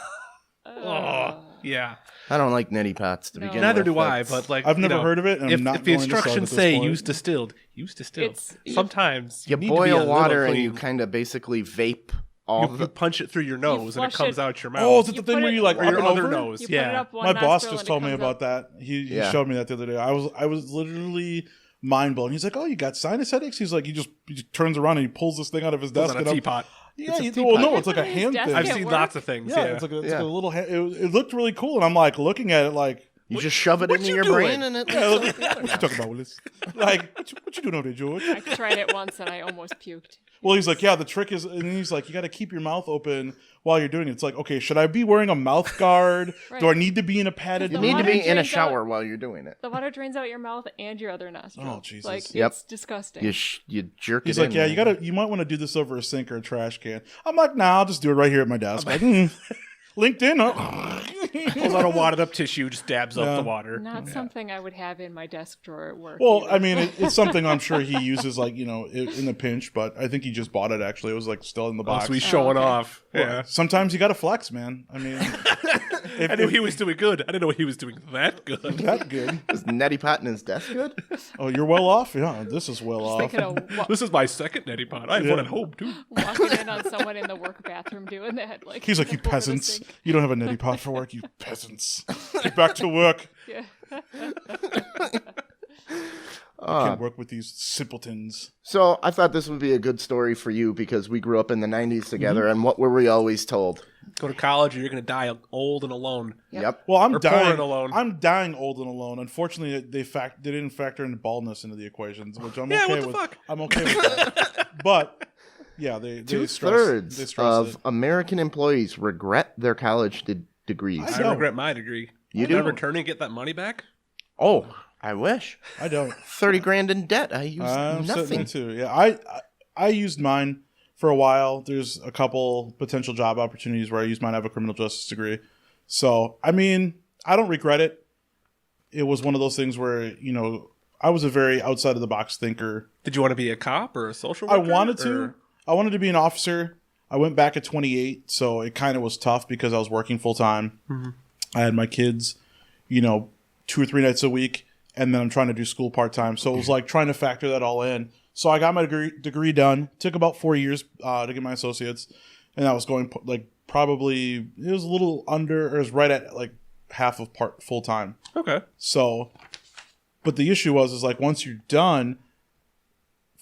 Oh, yeah. I don't like neti pots to begin Neither with. do I, but like I've never heard of it, and if, I'm not if the going to start instructions at this say point. use distilled. It's- Sometimes You need to be a boil little water and clean. you kind of basically vape all You the. punch it through your nose and it flush comes it- out your mouth. Oh, is it the You thing put where it- you like or rub your it other over? nose? You put it Yeah. up one My boss nostril just and it told me comes about up. that. He Yeah. showed me that the other day. I was literally mind blown. He's like, "Oh, you got sinus headaches?" He's like, he just turns around and he pulls this thing out of his Pulls desk. on a and I'm- teapot. Yeah, It's a well, no, teapot. it's like a His hand desk thing. I've at seen work? lots of things. Yeah, Yeah, it's like a little hand. It looked really cool, and I'm like looking at it like, You just shove it into you your doing? brain and it. yeah, what you talking about, Willis? Like, what you doing over there, George? I tried it once and I almost puked. Well, he's like, yeah, the trick is, and he's like, you got to keep your mouth open while you're doing it. It's like, okay, should I be wearing a mouth guard? Right. Do I need to be in a padded You The need to water be in a drains shower out- while you're doing it. The water drains out your mouth and your other nostril. Oh, Jesus. Like, Yep. it's disgusting. You jerk He's it like, in. yeah, you might want to do this over a sink or a trash can. I'm like, nah, I'll just do it right here at my desk. Like, LinkedIn, Pulls out a wadded up tissue, just dabs Yeah. up the water. Not something I would have in my desk drawer at work. Well, either. I mean, it's something I'm sure he uses, like, you know, in a pinch, but I think he just bought it, actually. It was, like, still in the Oh, box. so he's showing okay. off. Yeah. Sometimes you got to flex, man. I mean, I knew he was doing good. I didn't know he was doing that good. that good. Is neti pot in his desk good? Oh, you're well off? Yeah, this is well off. Thinking of This is my second neti pot. I have one at home too. walking in on someone in the work bathroom doing that. Like He's like, you over the peasants. sink. You don't have a neti pot for work, you peasants. Get back to work. Yeah. Can't work with these simpletons. So I thought this would be a good story for you because we grew up in the 90s together, and what were we always told? Go to college or you're going to die old and alone. Yep. Well, I'm Or poor dying and alone. I'm dying old and alone. Unfortunately, they didn't factor in baldness into the equations, which I'm Yeah, okay what the with. fuck? I'm okay with that. But yeah, they stress Two-thirds of it. American employees regret their college degrees. I I don't. regret my degree. You Am I do? returning and get that money back? Oh, I wish. I don't. 30 grand in debt. I used I'm sitting there nothing. too. Yeah, I used mine for a while. There's a couple potential job opportunities where I used mine. I have a criminal justice degree, so I mean, I don't regret it. It was one of those things where, you know, I was a very outside of the box thinker. Did you want to be a cop or a social I worker? wanted to. or- I wanted to be an officer. I went back at 28, so it kind of was tough because I was working full time. I had my kids, you know, 2 or 3 nights a week, and then I'm trying to do school part time. So it was like trying to factor that all in. So I got my degree done. Took about 4 years to get my associates, and I was going like probably it was a little under, or it was right at like half of part full time. Okay. So, but the issue was like once you're done,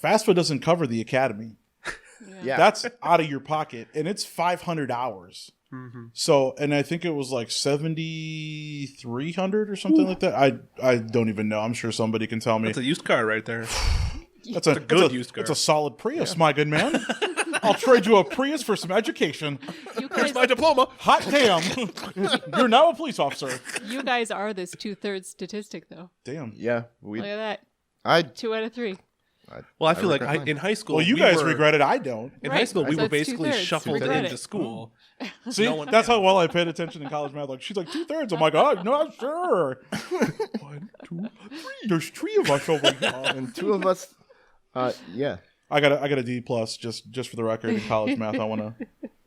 FAFSA doesn't cover the academy. Yeah. That's out of your pocket, and it's 500 hours. So, and I think it was like 7,300 or something like that. I don't even know. I'm sure somebody can tell me. That's a used car right there. That's a good used car. It's a solid Prius, my good man. I'll trade you a Prius for some education. Here's my diploma. Hot damn. You're now a police officer. You guys are this 2/3 statistic, though. Damn. Yeah. Look at that. 2 out of 3. Well, I feel like in high school. Well, you guys regret it. I don't. In high school, we So were it's basically 2/3. shuffled Regret into it. school. See, that's how well I paid attention in college math. Like, she's like 2/3. I'm like, oh, not sure. 1, 2, 3. There's 3 of us over here. And 2 of us. Yeah. I got a D plus just for the record in college math. I want to.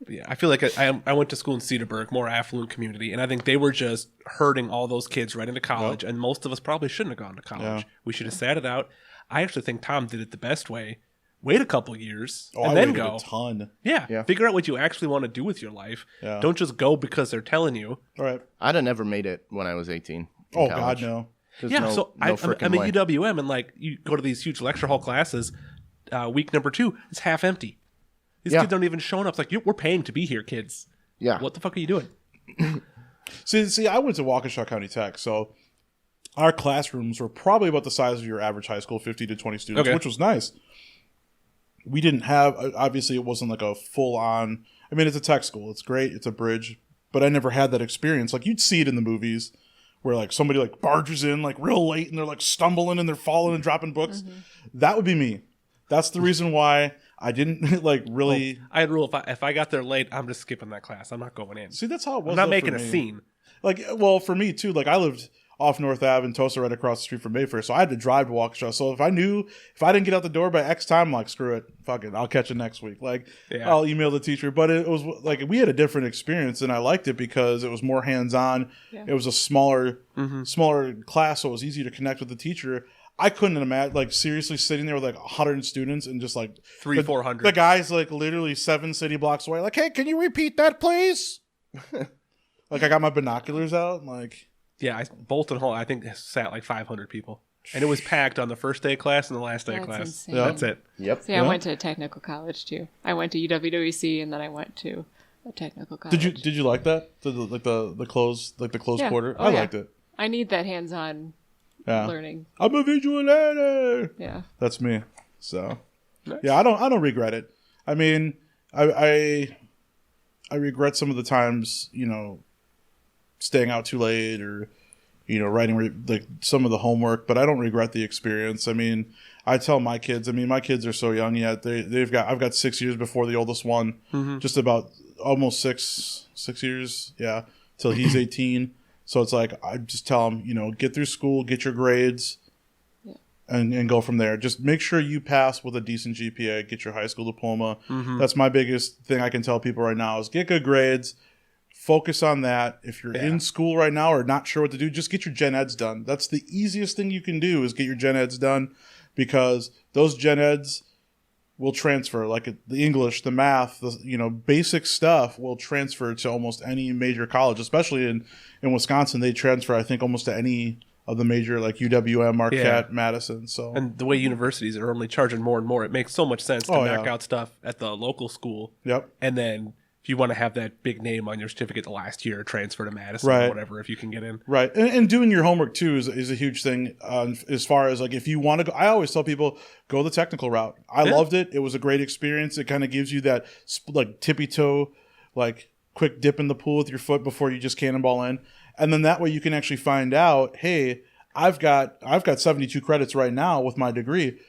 Yeah, I feel like I went to school in Cedarburg, more affluent community, and I think they were just herding all those kids right into college, and most of us probably shouldn't have gone to college. Yeah. We should have sat it out. I actually think Tom did it the best way. Wait a couple years and then go. A ton. Yeah. Figure out what you actually want to do with your life. Yeah. Don't just go because they're telling you. All right. I'd have never made it when I was 18. Oh, college. God, no. I'm at UWM, and like you go to these huge lecture hall classes. Week number 2, it's half empty. These kids aren't even showing up. It's like, we're paying to be here, kids. Yeah. What the fuck are you doing? See, I went to Waukesha County Tech, so our classrooms were probably about the size of your average high school, 50 to 20 students, which was nice. We didn't have, obviously, it wasn't like a full-on, I mean, it's a tech school. It's great. It's a bridge. But I never had that experience. Like, you'd see it in the movies where, like, somebody, like, barges in, like, real late, and they're, like, stumbling, and they're falling and dropping books. Mm-hmm. That would be me. That's the reason why I didn't like really. I had a rule: if I got there late, I'm just skipping that class. I'm not going in. See, that's how it was. I'm not making a scene. Like, well, for me too. Like, I lived off North Ave in Tosa, right across the street from Mayfair, so I had to drive to Waukesha. So if I didn't get out the door by X time, I'm like, screw it, fuck it, I'll catch it next week. Like, I'll email the teacher. But it was like we had a different experience, and I liked it because it was more hands on. Yeah. It was a smaller class, so it was easy to connect with the teacher. I couldn't imagine, like, seriously sitting there with, like, 100 students and just, like... 400. The guy's, like, literally 7 city blocks away. Like, hey, can you repeat that, please? Like, I got my binoculars out, and, like... Yeah, Bolton Hall, I think, sat, like, 500 people. And it was packed on the first day of class and the last day of class. Insane. Yeah. That's it. Yep. See, I went to a technical college, too. I went to UWWC, and then I went to a technical college. Did you like that? The closed quarter? Oh, I liked it. I need that hands-on... learning. I'm a visual learner. Yeah, that's me. So, nice. Yeah, I don't regret it. I mean, I regret some of the times, staying out too late or, writing like some of the homework, but I don't regret the experience. I mean, I tell my kids. I mean, my kids are so young yet. I've got 6 years before the oldest one. Mm-hmm. Just about almost six years. Yeah, till he's 18. So it's like, I just tell them, get through school, get your grades, and go from there. Just make sure you pass with a decent GPA, get your high school diploma. Mm-hmm. That's my biggest thing I can tell people right now is get good grades, focus on that. If you're in school right now or not sure what to do, just get your gen eds done. That's the easiest thing you can do is get your gen eds done because those gen eds will transfer, like the English, the math, the basic stuff will transfer to almost any major college, especially in Wisconsin. They transfer, I think, almost to any of the major, like UWM, Marquette, Madison. So, and the way universities are only charging more and more, it makes so much sense to knock out stuff at the local school. Yep. And then if you want to have that big name on your certificate the last year, transfer to Madison or whatever if you can get in. Right. And doing your homework too is a huge thing as far as like if you want to go. I always tell people go the technical route. I loved it. It was a great experience. It kind of gives you that like tippy toe, like quick dip in the pool with your foot before you just cannonball in. And then that way you can actually find out, hey, I've got 72 credits right now with my degree.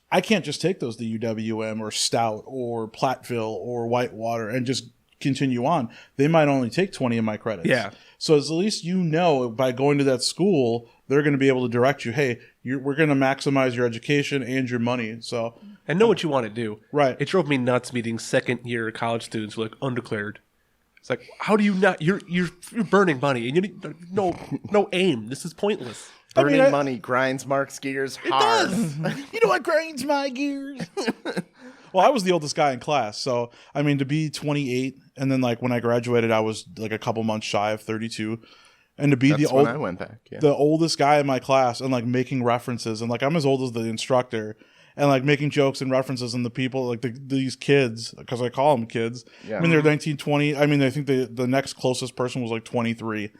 I can't just take those to UWM or Stout or Platteville or Whitewater and just continue on. They might only take 20 of my credits. Yeah. So at least by going to that school, they're going to be able to direct you, hey, we're going to maximize your education and your money. So and know what you want to do. Right. It drove me nuts meeting second-year college students who were like undeclared. It's like, how do you not? You're burning money and you need no aim. This is pointless. Burning money grinds Mark's gears hard. It does. You know what grinds my gears? Well, I was the oldest guy in class. So, I mean, to be 28, and then, like, when I graduated, I was, like, a couple months shy of 32. And to be when I went back, the oldest guy in my class and, like, making references. And, like, I'm as old as the instructor. and like making jokes and references, and the people like these kids, because I call them kids. Yeah. I mean, they're 19, 20. I mean, I think the next closest person was like 23,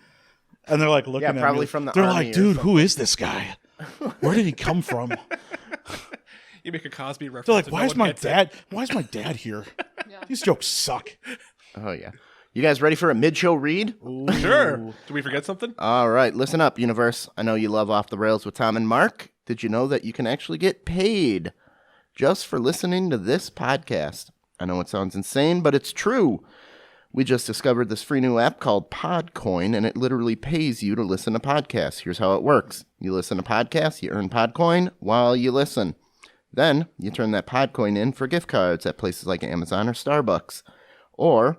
and they're like looking at probably me. from the They're army like, or dude, who is this guy? Where did he come from? You make a Cosby reference. They're like, and why no is one my gets it. dad? Why is my dad here? These jokes suck. Oh, yeah. You guys ready for a mid-show read? Sure. Did we forget something? All right, listen up, universe. I know you love Off the Rails with Tom and Mark. Did you know that you can actually get paid just for listening to this podcast? I know it sounds insane, but it's true. We just discovered this free new app called Podcoin, and it literally pays you to listen to podcasts. Here's how it works. You listen to podcasts, you earn Podcoin while you listen. Then you turn that Podcoin in for gift cards at places like Amazon or Starbucks. Or,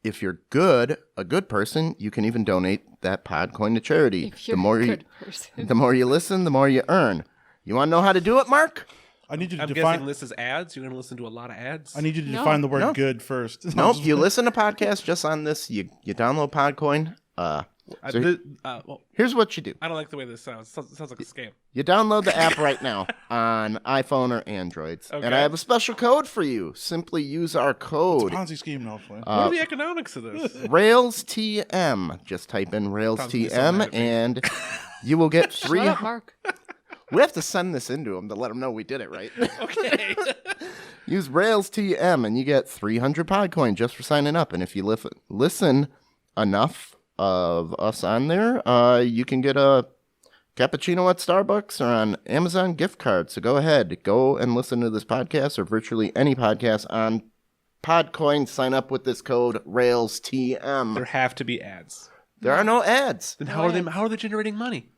if you're a good person, you can even donate that Podcoin to charity. If you're a good person. The more you listen, the more you earn. You want to know how to do it, Mark? I need you to I'm define. guessing this is ads. You're going to listen to a lot of ads. I need you to No. define the word No. "good" first. Nope. You listen to podcasts just on this. You download Podcoin. Well, Here's what you do. I don't like the way this sounds. It sounds like a scam. You download the app right now on iPhone or Androids. And Okay. I have a special code for you. Simply use our code. Ponzi scheme, hopefully. What are the economics of this? RailsTM. Just type in Sounds so mad RailsTM at me. and you will get Shut three. up, Mark. We have to send this into them to let them know we did it right. Okay. Use RailsTM and you get 300 Podcoin just for signing up. And if you listen enough of us on there, you can get a cappuccino at Starbucks or on Amazon gift card. So go ahead, go and listen to this podcast or virtually any podcast on Podcoin. Sign up with this code RailsTM. There have to be ads. There are no ads. Then how are they generating money?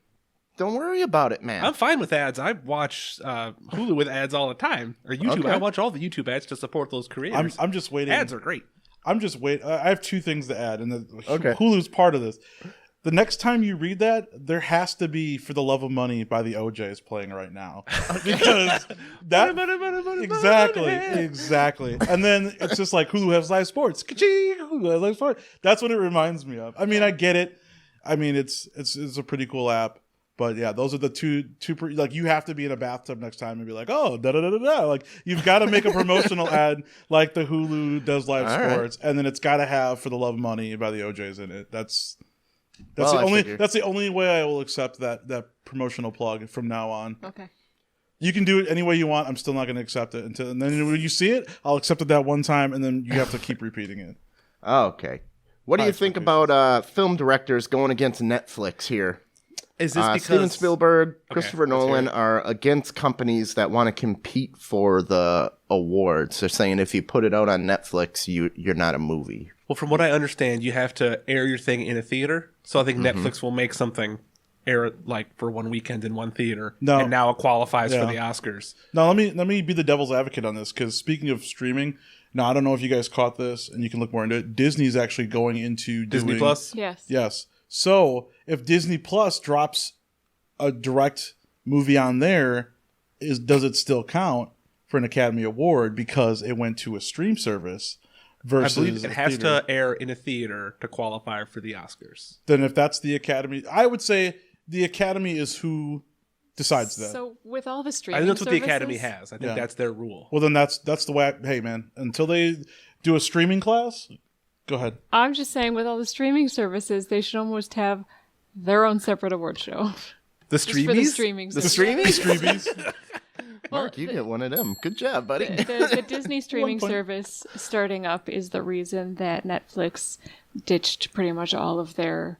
Don't worry about it, man. I'm fine with ads. I watch Hulu with ads all the time, or YouTube. Okay. I watch all the YouTube ads to support those creators. I'm just waiting. Ads are great. I'm just waiting. I have two things to add, and Okay. Hulu's part of this. The next time you read that, there has to be "For the Love of Money" by the OJs playing right now, because that exactly. And then it's just like Hulu has live sports. Ka-ching! Hulu has live sports. That's what it reminds me of. I mean, I get it. I mean, it's a pretty cool app. But yeah, those are the two like you have to be in a bathtub next time and be like, oh, da da da da da. Like you've got to make a promotional ad like the Hulu does live All sports, and then it's got to have "For the Love of Money" by the OJs in it. That's Well, I figure. that's the only way I will accept that promotional plug from now on. Okay. You can do it any way you want. I'm still not going to accept it and then when you see it, I'll accept it that one time, and then you have to keep repeating it. Okay. What do you think about film directors going against Netflix here? Is this because Steven Spielberg, Okay, Christopher let's hear Nolan it. are against companies that want to compete for the awards. They're saying if you put it out on Netflix, you're not a movie. Well, from what I understand, you have to air your thing in a theater. So I think Netflix will make something air it like for one weekend in one theater, No. and now it qualifies Yeah. for the Oscars. Now let me be the devil's advocate on this, because speaking of streaming, now I don't know if you guys caught this, and you can look more into it. Disney's actually going into Disney doing, Plus. Yes. Yes. So if Disney Plus drops a direct movie on there, does it still count for an Academy Award because it went to a stream service I versus believe it a has theater? to air in a theater to qualify for the Oscars. Then if that's the Academy, I would say the Academy is who decides that. So with all the I streaming think that's what the Academy services- has. I think Yeah. that's their rule. Well, then that's the way. Hey, man, until they do a streaming class, go ahead. I'm just saying, with all the streaming services, they should almost have their own separate award show. The Just for the streamies? streaming The service. streamies? Well, Mark, you get one of them. Good job, buddy. the Disney streaming point. service starting up is the reason that Netflix ditched pretty much all of their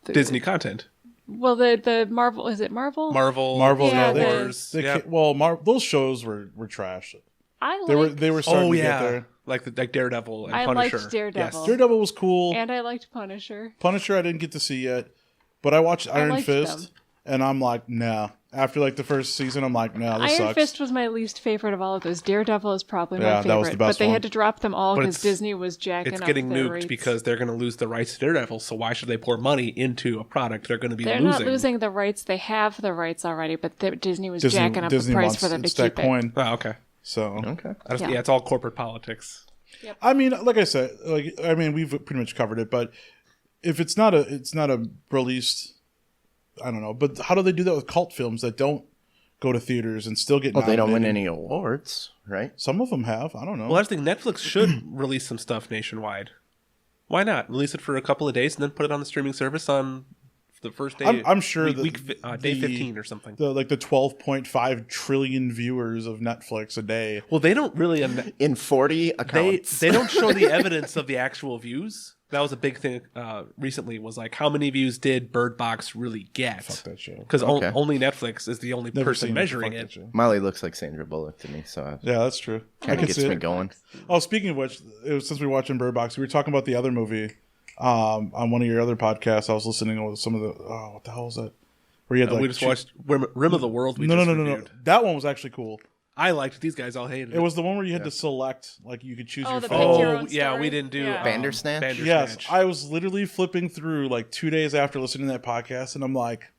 Disney content. the Marvel, is it Marvel? Marvel, Yeah, Star the- Wars. They Yeah. those shows were trash. I They liked, were starting Oh to get yeah, there. like Daredevil and I Punisher. liked Daredevil. Yes. Daredevil was cool. and I liked Punisher. Punisher I didn't get to see yet, but I watched Iron liked Fist, them. and I'm like, nah. After like the first season, I'm like, nah, this Iron sucks. Fist was my least favorite of all of those. Daredevil is probably Yeah, my that favorite, was the best but they one. had to drop them all But because it's- Disney was jacking It's up getting their nuked rates. because they're going to lose the rights to Daredevil. So why should they pour money into a product they're going to be They're losing? not losing the rights; they have the rights already. But Disney was Disney, jacking up Disney the price wants for them to it's that keep it. coin. Oh, okay. So Okay. Yeah. Yeah. It's all corporate politics. I mean, like I said, we've pretty much covered it. But if it's not a released, I don't know. But how do they do that with cult films that don't go to theaters and still get Well, they don't win nominated. any awards, right? Some of them have. I don't know. Well, I think Netflix should release some stuff nationwide. Why not release it for a couple of days and then put it on the streaming service on the first day? I'm sure day 15 or something. The 12.5 trillion viewers of Netflix a day. Well, they don't really. In 40 accounts. They don't show the evidence of the actual views. That was a big thing recently. Was like how many views did Bird Box really get? Fuck that show. Because Okay. only Netflix is the only Never person seen measuring Fuck it. that show. Molly looks like Sandra Bullock to me, so Yeah, that's true. kind of gets me going. Oh, speaking of which, since we were watching Bird Box, we were talking about the other movie on one of your other podcasts. I was listening to some of the. Oh, what the hell was that? Where you had We just watched Rim of the World. No. Reviewed. That one was actually cool. I liked it. These guys all hated it. It was the one where you had to select, like you could choose your the phone. pick your Oh, own yeah, story? we didn't do Yeah. Bandersnatch? Yes, Bandersnatch. I was literally flipping through like 2 days after listening to that podcast, and I'm like,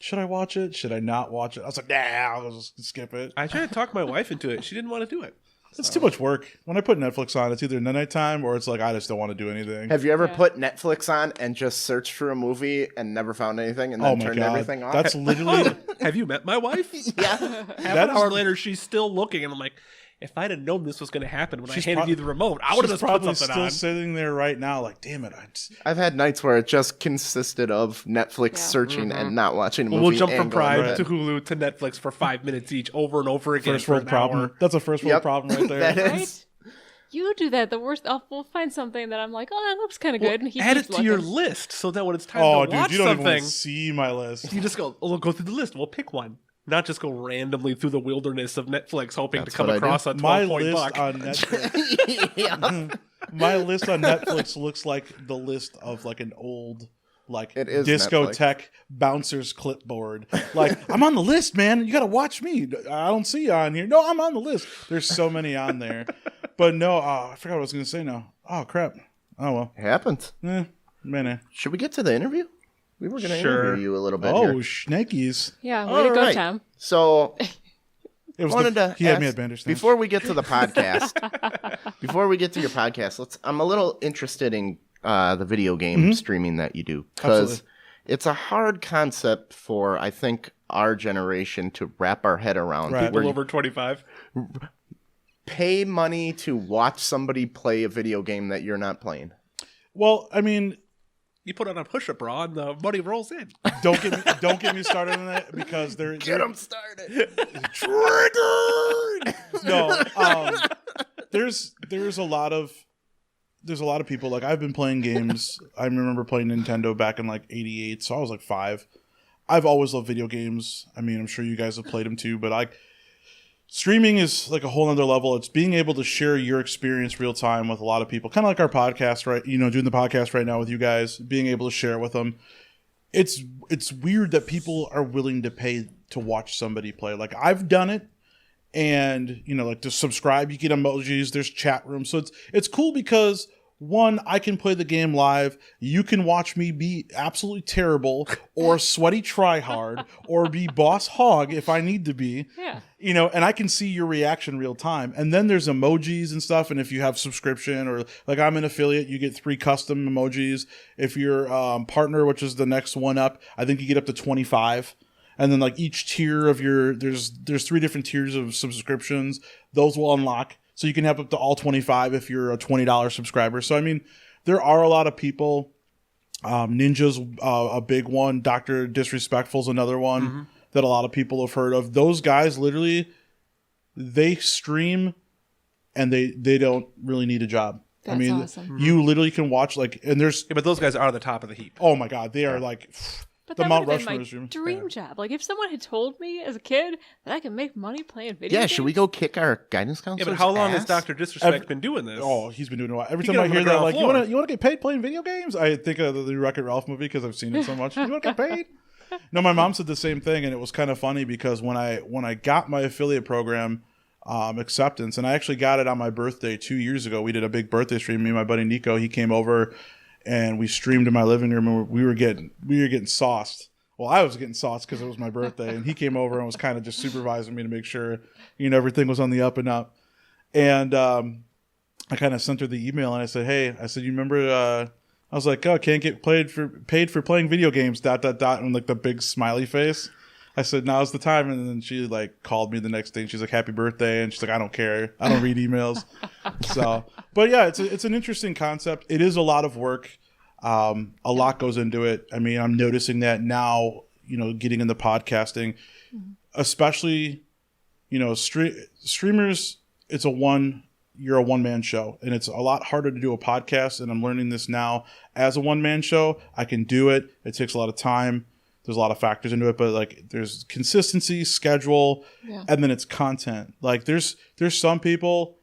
should I watch it? Should I not watch it? I was like, nah, I'll just skip it. I tried to talk my wife into it. She didn't want to do it. It's too much work. When I put Netflix on, it's either nighttime or it's like I just don't want to do anything. Have you ever Yeah. put Netflix on and just searched for a movie and never found anything and Oh then my turned god, everything off? that's literally Have you met my wife? yeah. Half That an is- hour later, she's still looking, and I'm like, if I'd have known this was going to happen when I She's handed prob- you the remote, I would have she's just put probably something still on. sitting there right now, like, damn it, I've had nights where it just consisted of Netflix Yeah. searching and not watching a movie. We'll jump and from going Prime bed. to Hulu to Netflix for 5 minutes each, over and over again. first for world an problem. hour. That's a first world Yep. problem right there. That is. Right? You do that. The worst. We'll find something that I'm like, oh, that looks kind of Well, good. And he add keeps it to your looking. list so that when it's time Oh, to dude, watch you don't even something, want to see my list. you just go, oh, we'll go through the list. We'll pick one. Not just go randomly through the wilderness of Netflix hoping That's to come what I do. across a My 12-point list buck. on Netflix. My list on Netflix looks like the list of like an old like It is discotheque bouncer's clipboard. Like, I'm on the list, man. You got to watch me. I don't see you on here. No, I'm on the list. There's so many on there. But no, I forgot what I was going to say now. Oh, crap. Oh, well. It happens. Man. Should we get to the interview? We were going to Sure. interview you a little bit Oh, here. schnakies. Yeah, way All to go, right. Tom. So It was wanted to he had me ask- at Bandersnatch. before we get to the podcast, before we get to your podcast, I'm a little interested in the video game streaming that you do, because Absolutely. it's a hard concept for, I think, our generation to wrap our head around. Right. Where People you over 25. pay money to watch somebody play a video game that you're not playing. Well, I mean, You put on a push-up bra and the money rolls in. don't get me started on that because there Get them started. triggered. No, there's a lot of people, like, I've been playing games. I remember playing Nintendo back in like '88, so I was like 5. I've always loved video games. I mean, I'm sure you guys have played them too, but streaming is like a whole nother level. It's being able to share your experience real time with a lot of people, kind of like our podcast, right? You know, doing the podcast right now with you guys, being able to share it with them. It's weird that people are willing to pay to watch somebody play. Like, I've done it, and you know, like, to subscribe, you get emojis. There's chat rooms, so it's cool because, one, I can play the game live. You can watch me be absolutely terrible or sweaty tryhard or be boss hog if I need to be. Yeah. You know, and I can see your reaction real time. And then there's emojis and stuff. And if you have subscription, or like I'm an affiliate, you get 3 custom emojis. If you're partner, which is the next one up, I think you get up to 25. And then like each tier of there's 3 different tiers of subscriptions. Those will unlock. So you can have up to all 25 if you're a $20 subscriber. So, I mean, there are a lot of people. Ninja's a big one. Dr. Disrespectful's another one that a lot of people have heard of. Those guys, literally, they stream and they don't really need a job. That's I mean, awesome. you literally can watch, like, and there's, Yeah, but those guys are the top of the heap. oh my God, they are like But the that Mount would have been Rushmore my of streaming. dream job. Like, if someone had told me as a kid that I could make money playing video Yeah, games. should we go kick our guidance Yeah, counselor? but how long has Dr. Disrespect been doing this? Oh, he's been doing it a while. Every You time I get on hear the that, ground like, floor. you want to get paid playing video games? I think of the Wreck-It Ralph movie because I've seen it so much. You want to get paid? No, my mom said the same thing, and it was kind of funny because when I got my affiliate program acceptance, and I actually got it on my birthday 2 years ago. We did a big birthday stream. Me and my buddy Nico, he came over, and we streamed in my living room, and we were getting sauced. Well, I was getting sauced because it was my birthday, and he came over and was kind of just supervising me to make sure, you know, everything was on the up and up. And I kind of sent her the email, and I said, "Hey," I said, "You remember?" I was like, "Oh, can't get paid for playing video games." ... and like the big smiley face. I said, now's the time. And then she like called me the next day and she's like, happy birthday. And she's like, I don't care. I don't read emails. So, but yeah, it's an interesting concept. It is a lot of work. A lot goes into it. I mean, I'm noticing that now, getting into podcasting, especially, streamers, you're a one-man show, and it's a lot harder to do a podcast, and I'm learning this now as a one-man show. I can do it. It takes a lot of time. There's a lot of factors into it, but like there's consistency, schedule, and then it's content. Like there's some people,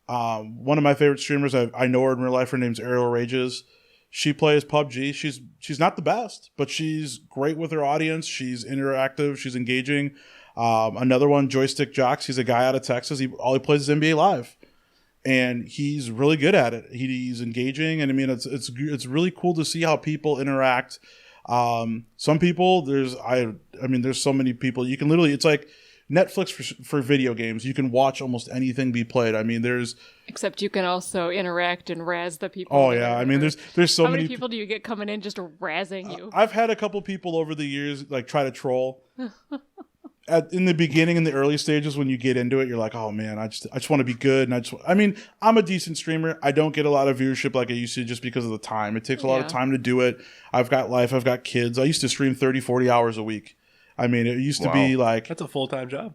one of my favorite streamers, I know her in real life. Her name's Ariel Rages. She plays PUBG. She's not the best, but she's great with her audience. She's interactive. She's engaging. Another one, Joystick Jocks. He's a guy out of Texas. All he plays is NBA Live. And he's really good at it. He's engaging, and I mean, it's really cool to see how people interact. Some people, there's so many people. You can literally, it's like Netflix for video games. You can watch almost anything be played. I mean, except you can also interact and razz the people. Oh yeah, I mean, there's so many. How many people do you get coming in just razzing you? I've had a couple people over the years like try to troll. In the beginning, in the early stages, when you get into it, you're like, "Oh man, I just want to be good." And I'm a decent streamer. I don't get a lot of viewership like I used to, just because of the time. It takes a lot of time to do it. I've got life. I've got kids. I used to stream 30, 40 hours a week. I mean, it used to be like that's a full-time job.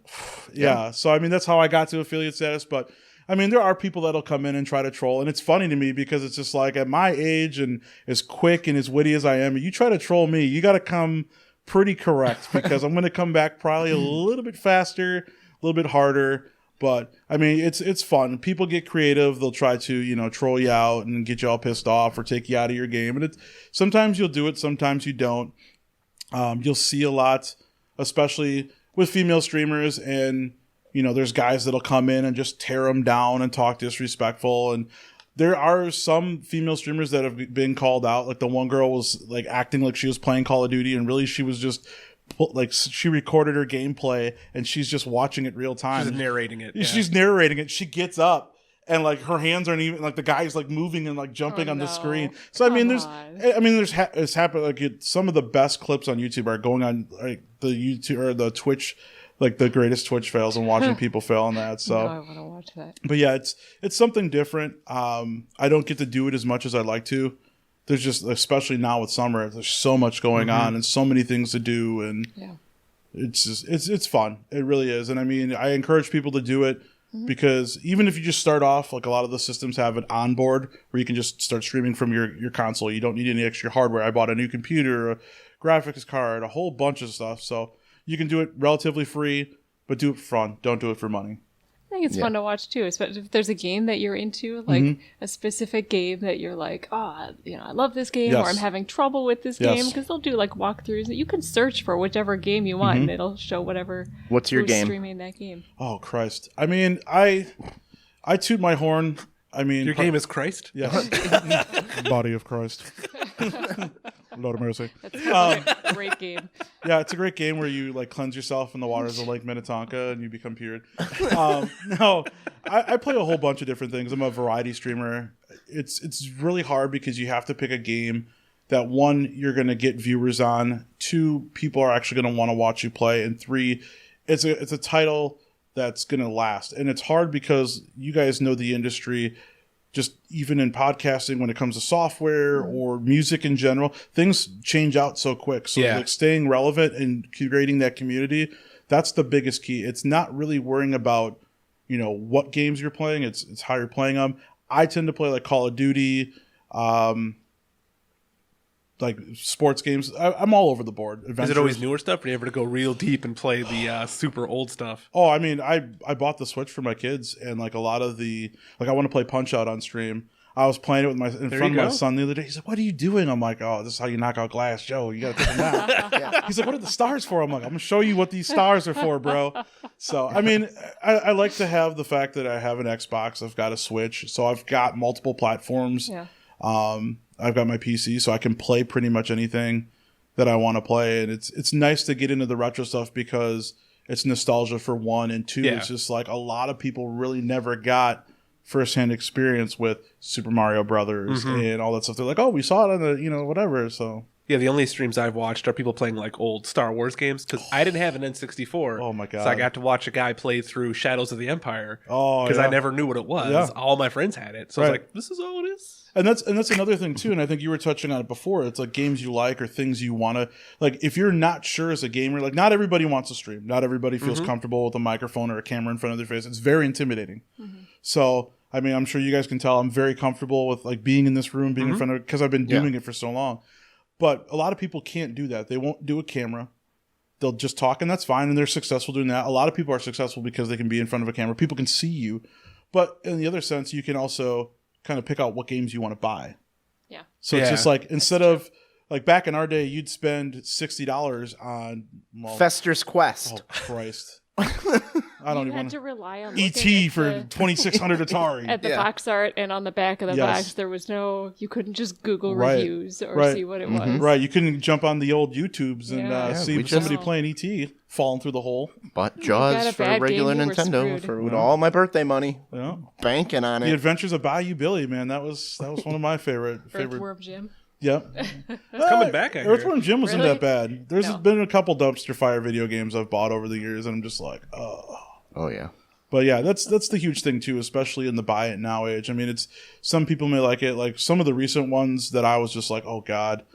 Yeah. So I mean, that's how I got to affiliate status. But I mean, there are people that'll come in and try to troll, and it's funny to me because it's just like, at my age and as quick and as witty as I am, you try to troll me, you got to come pretty correct, because I'm going to come back probably a little bit faster, a little bit harder. But I mean, it's fun. People get creative. They'll try to, troll you out and get you all pissed off or take you out of your game. And sometimes you'll do it, sometimes you don't. You'll see a lot, especially with female streamers, and there's guys that'll come in and just tear them down and talk disrespectful. And there are some female streamers that have been called out. Like the one girl was like acting like she was playing Call of Duty, and really she was just like, she recorded her gameplay and she's just watching it real time. She's narrating it. She's narrating it. She gets up and like her hands aren't even, like the guy's like moving and like jumping on the screen. So it's happened. Like some of the best clips on YouTube are going on like the YouTube or the Twitch, like the greatest Twitch fails, and watching people fail on that. So I want to watch that. But yeah, it's something different. I don't get to do it as much as I'd like to. There's just, especially now with summer, there's so much going on and so many things to do, and it's just it's fun. It really is. And I mean, I encourage people to do it, because even if you just start off, like a lot of the systems have it on board where you can just start streaming from your console. You don't need any extra hardware. I bought a new computer, a graphics card, a whole bunch of stuff. So you can do it relatively free, but do it for fun. Don't do it for money. I think it's fun to watch too, especially if there's a game that you're into, like a specific game that you're like, I love this game, or I'm having trouble with this game, because they'll do like walkthroughs. You can search for whichever game you want, and it'll show whatever. What's your game? Streaming that game. Oh Christ! I mean, I toot my horn. I mean, your game is Christ. Yeah, Body of Christ. Lord of mercy. That's a great game. Yeah, it's a great game where you like cleanse yourself in the waters of Lake Minnetonka and you become pure. No, I play a whole bunch of different things. I'm a variety streamer. It's really hard because you have to pick a game that, one, you're going to get viewers on, two, people are actually going to want to watch you play, and three, it's a title that's going to last. And it's hard because you guys know the industry. Just even in podcasting, when it comes to software or music in general, things change out so quick. So like staying relevant and creating that community, that's the biggest key. It's not really worrying about, what games you're playing. It's how you're playing them. I tend to play like Call of Duty, like sports games. I'm all over the board. Is it always newer stuff, or do you ever go real deep and play the super old stuff? Oh, I mean, I bought the Switch for my kids, and like a lot of the, like I want to play Punch-Out on stream. I was playing it with in front of my son the other day. He's like, "What are you doing?" I'm like, "Oh, this is how you knock out glass, Joe. You got to take them out." He's like, "What are the stars for?" I'm like, "I'm gonna show you what these stars are for, bro." So, I mean, I like to have the fact that I have an Xbox, I've got a Switch, so I've got multiple platforms. Yeah. I've got my PC, so I can play pretty much anything that I want to play, and it's nice to get into the retro stuff because it's nostalgia for one, and two, it's just like a lot of people really never got firsthand experience with Super Mario Brothers and all that stuff. They're like, "Oh, we saw it on the whatever." So Yeah, the only streams I've watched are people playing like old Star Wars games because I didn't have an N64. Oh my god! So I got to watch a guy play through Shadows of the Empire. Oh, because yeah. I never knew what it was. Yeah. All my friends had it, so I was like, "This is all it is." And that's another thing too. And I think you were touching on it before. It's like games you like or things you want to like. If you're not sure as a gamer, like not everybody wants to stream. Not everybody feels comfortable with a microphone or a camera in front of their face. It's very intimidating. So. I mean, I'm sure you guys can tell I'm very comfortable with like being in this room, being in front of because I've been doing it for so long. But a lot of people can't do that. They won't do a camera. They'll just talk, and that's fine, and they're successful doing that. A lot of people are successful because they can be in front of a camera. People can see you. But in the other sense, you can also kind of pick out what games you want to buy. Yeah. So it's just like instead of like back in our day, you'd spend $60 on Fester's Quest. Oh Christ. I don't you even had want to rely on ET looking for at the, 2600 Atari. at the box art, and on the back of the box there was no, you couldn't just Google reviews or see what it was. Right, you couldn't jump on the old YouTubes and see somebody just- playing ET falling through the hole. Bought got Jaws a for bad regular game, you were Nintendo screwed. for all my birthday money. Yeah. Banking on The it. Adventures of Bayou Billy, man, that was one of my favorite. Earthworm Jim. Yep. Coming back, I hear. Earthworm Jim wasn't Really? that bad. There's been a couple dumpster fire video games I've bought over the years, and I'm just like, oh. Oh, yeah. But yeah, that's the huge thing too, especially in the buy it now age. I mean, it's some people may like it. Like some of the recent ones that I was just like, oh god,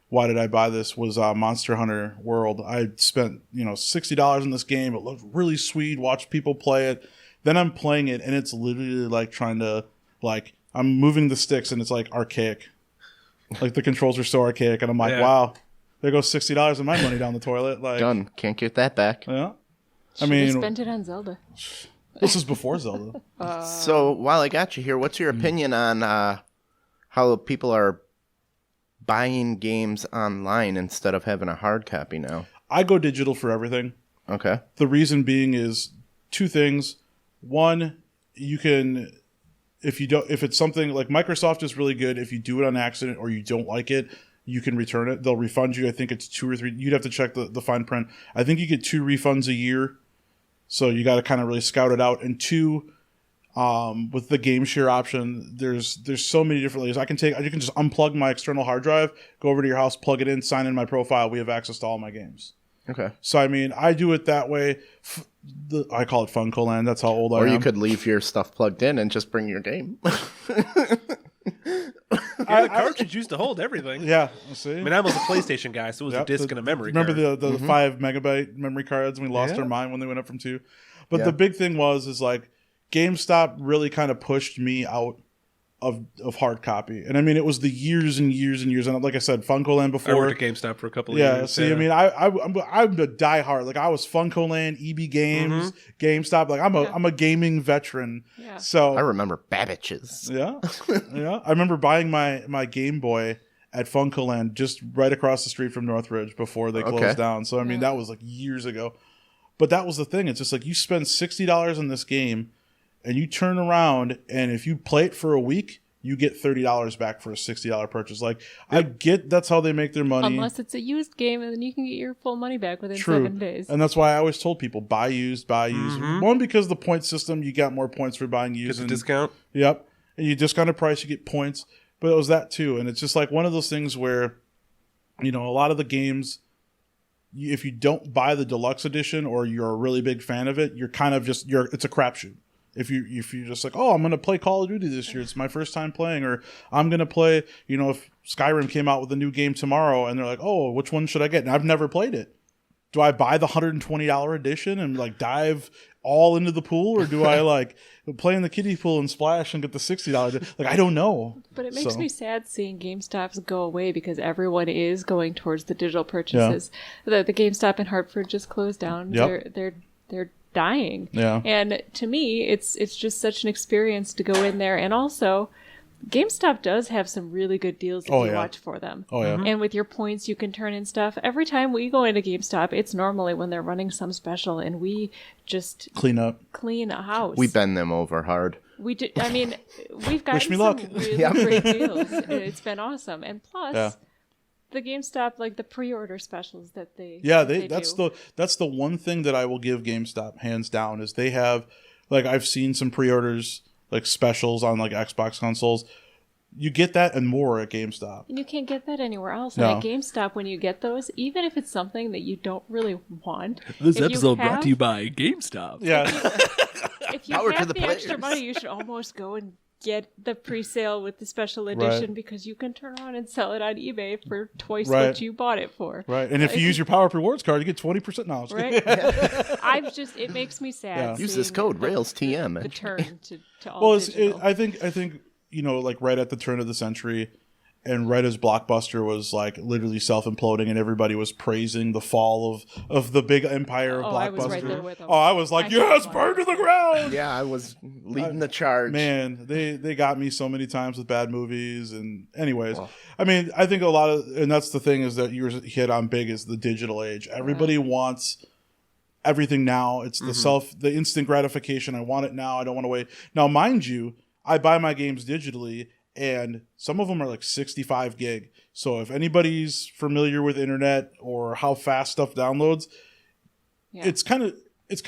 why did I buy this? Was Monster Hunter World. I spent $60 in this game. It looked really sweet. Watched people play it. Then I'm playing it, and it's literally like trying to I'm moving the sticks, and it's like archaic. Like the controls are so archaic, and I'm like, wow, there goes $60 of my money down the toilet. Like Done. Can't get that back. Yeah. I Should've mean, spent it on Zelda. this is before Zelda. So while I got you here, what's your opinion on how people are buying games online instead of having a hard copy now? I go digital for everything. Okay. The reason being is two things. One, you can, if it's something like Microsoft is really good. If you do it on accident or you don't like it, you can return it. They'll refund you. I think it's 2 or 3. You'd have to check the fine print. I think you get 2 refunds a year. So you got to kind of really scout it out. And 2, with the game share option, there's so many different ways. You can just unplug my external hard drive, go over to your house, plug it in, sign in my profile. We have access to all my games. Okay. So I mean, I do it that way. I call it Funko Land. That's how old I am. Or you could leave your stuff plugged in and just bring your game. The cartridge used to hold everything. Yeah, see. I mean, I was a PlayStation guy, so it was a disc and a memory card. Remember the 5 megabyte memory cards? And we lost our mind when they went up from 2. But the big thing is like GameStop really kind of pushed me out of hard copy. And I mean, it was the years and years and years. And like I said, Funko Land before. I worked at GameStop for a couple of years. Yeah, see, I mean, I'm a diehard. Like I was Funko Land, EB Games, GameStop. Like I'm a gaming veteran. Yeah. So I remember Babbage's. Yeah. I remember buying my Game Boy at Funko Land just right across the street from Northridge before they closed down. So I mean, that was like years ago. But that was the thing. It's just like you spend $60 on this game, and you turn around, and if you play it for a week, you get $30 back for a $60 purchase. Like I get that's how they make their money. Unless it's a used game, and then you can get your full money back within True. 7 days. And that's why I always told people buy used. One, because the point system, you got more points for buying used. Get the discount. Yep. And you discount a price, you get points. But it was that too. And it's just like one of those things where, a lot of the games, if you don't buy the deluxe edition or you're a really big fan of it, you're kind of just it's a crapshoot. If you're just like, oh, I'm gonna play Call of Duty this year, it's my first time playing, or I'm gonna play, if Skyrim came out with a new game tomorrow, and they're like, oh, which one should I get? And I've never played it. Do I buy the $120 edition and like dive all into the pool, or do I like play in the kiddie pool and splash and get the $60? Like I don't know. But it makes me sad seeing GameStops go away because everyone is going towards the digital purchases. The GameStop in Hartford just closed down. Yep. They're dying. Yeah. And to me, it's just such an experience to go in there. And also, GameStop does have some really good deals if you watch for them. Oh, yeah. And with your points, you can turn in stuff. Every time we go into GameStop, it's normally when they're running some special, and we just clean a house. We bend them over hard. We do. I mean, we've gotten Wish me some luck. really great deals. It's been awesome. And plus, the GameStop, like the pre-order specials that they that's do. the one thing that I will give GameStop hands down is they have, like, I've seen some pre-orders like specials on like Xbox consoles. You get that and more at GameStop. And you can't get that anywhere else. No. And at GameStop, when you get those, even if it's something that you don't really want. This if you episode brought have- to you by GameStop. Yeah. If you Power to have the the extra players. money, you should almost go and get the pre-sale with the special edition because you can turn around and sell it on eBay for twice Right. what you bought it for. Right. And if you use your Power Up Rewards card, you get 20% now. Right? it makes me sad. Yeah. Use this seeing code the RailsTM. turn to all Well, digital. I think like right at the turn of the century, and right as Blockbuster was like literally self-imploding, and everybody was praising the fall of the big empire of Blockbuster. I was right there with them. Oh, I was like, I yes, thought burn to the ground. Yeah, I was leading the charge. Man, they got me so many times with bad movies. And anyways, I mean, I think a lot of, and that's the thing is that you hit on big is the digital age. Everybody wants everything now. It's the instant gratification. I want it now. I don't want to wait. Now, mind you, I buy my games digitally, and some of them are like 65 gig. So if anybody's familiar with internet or how fast stuff downloads, it's kind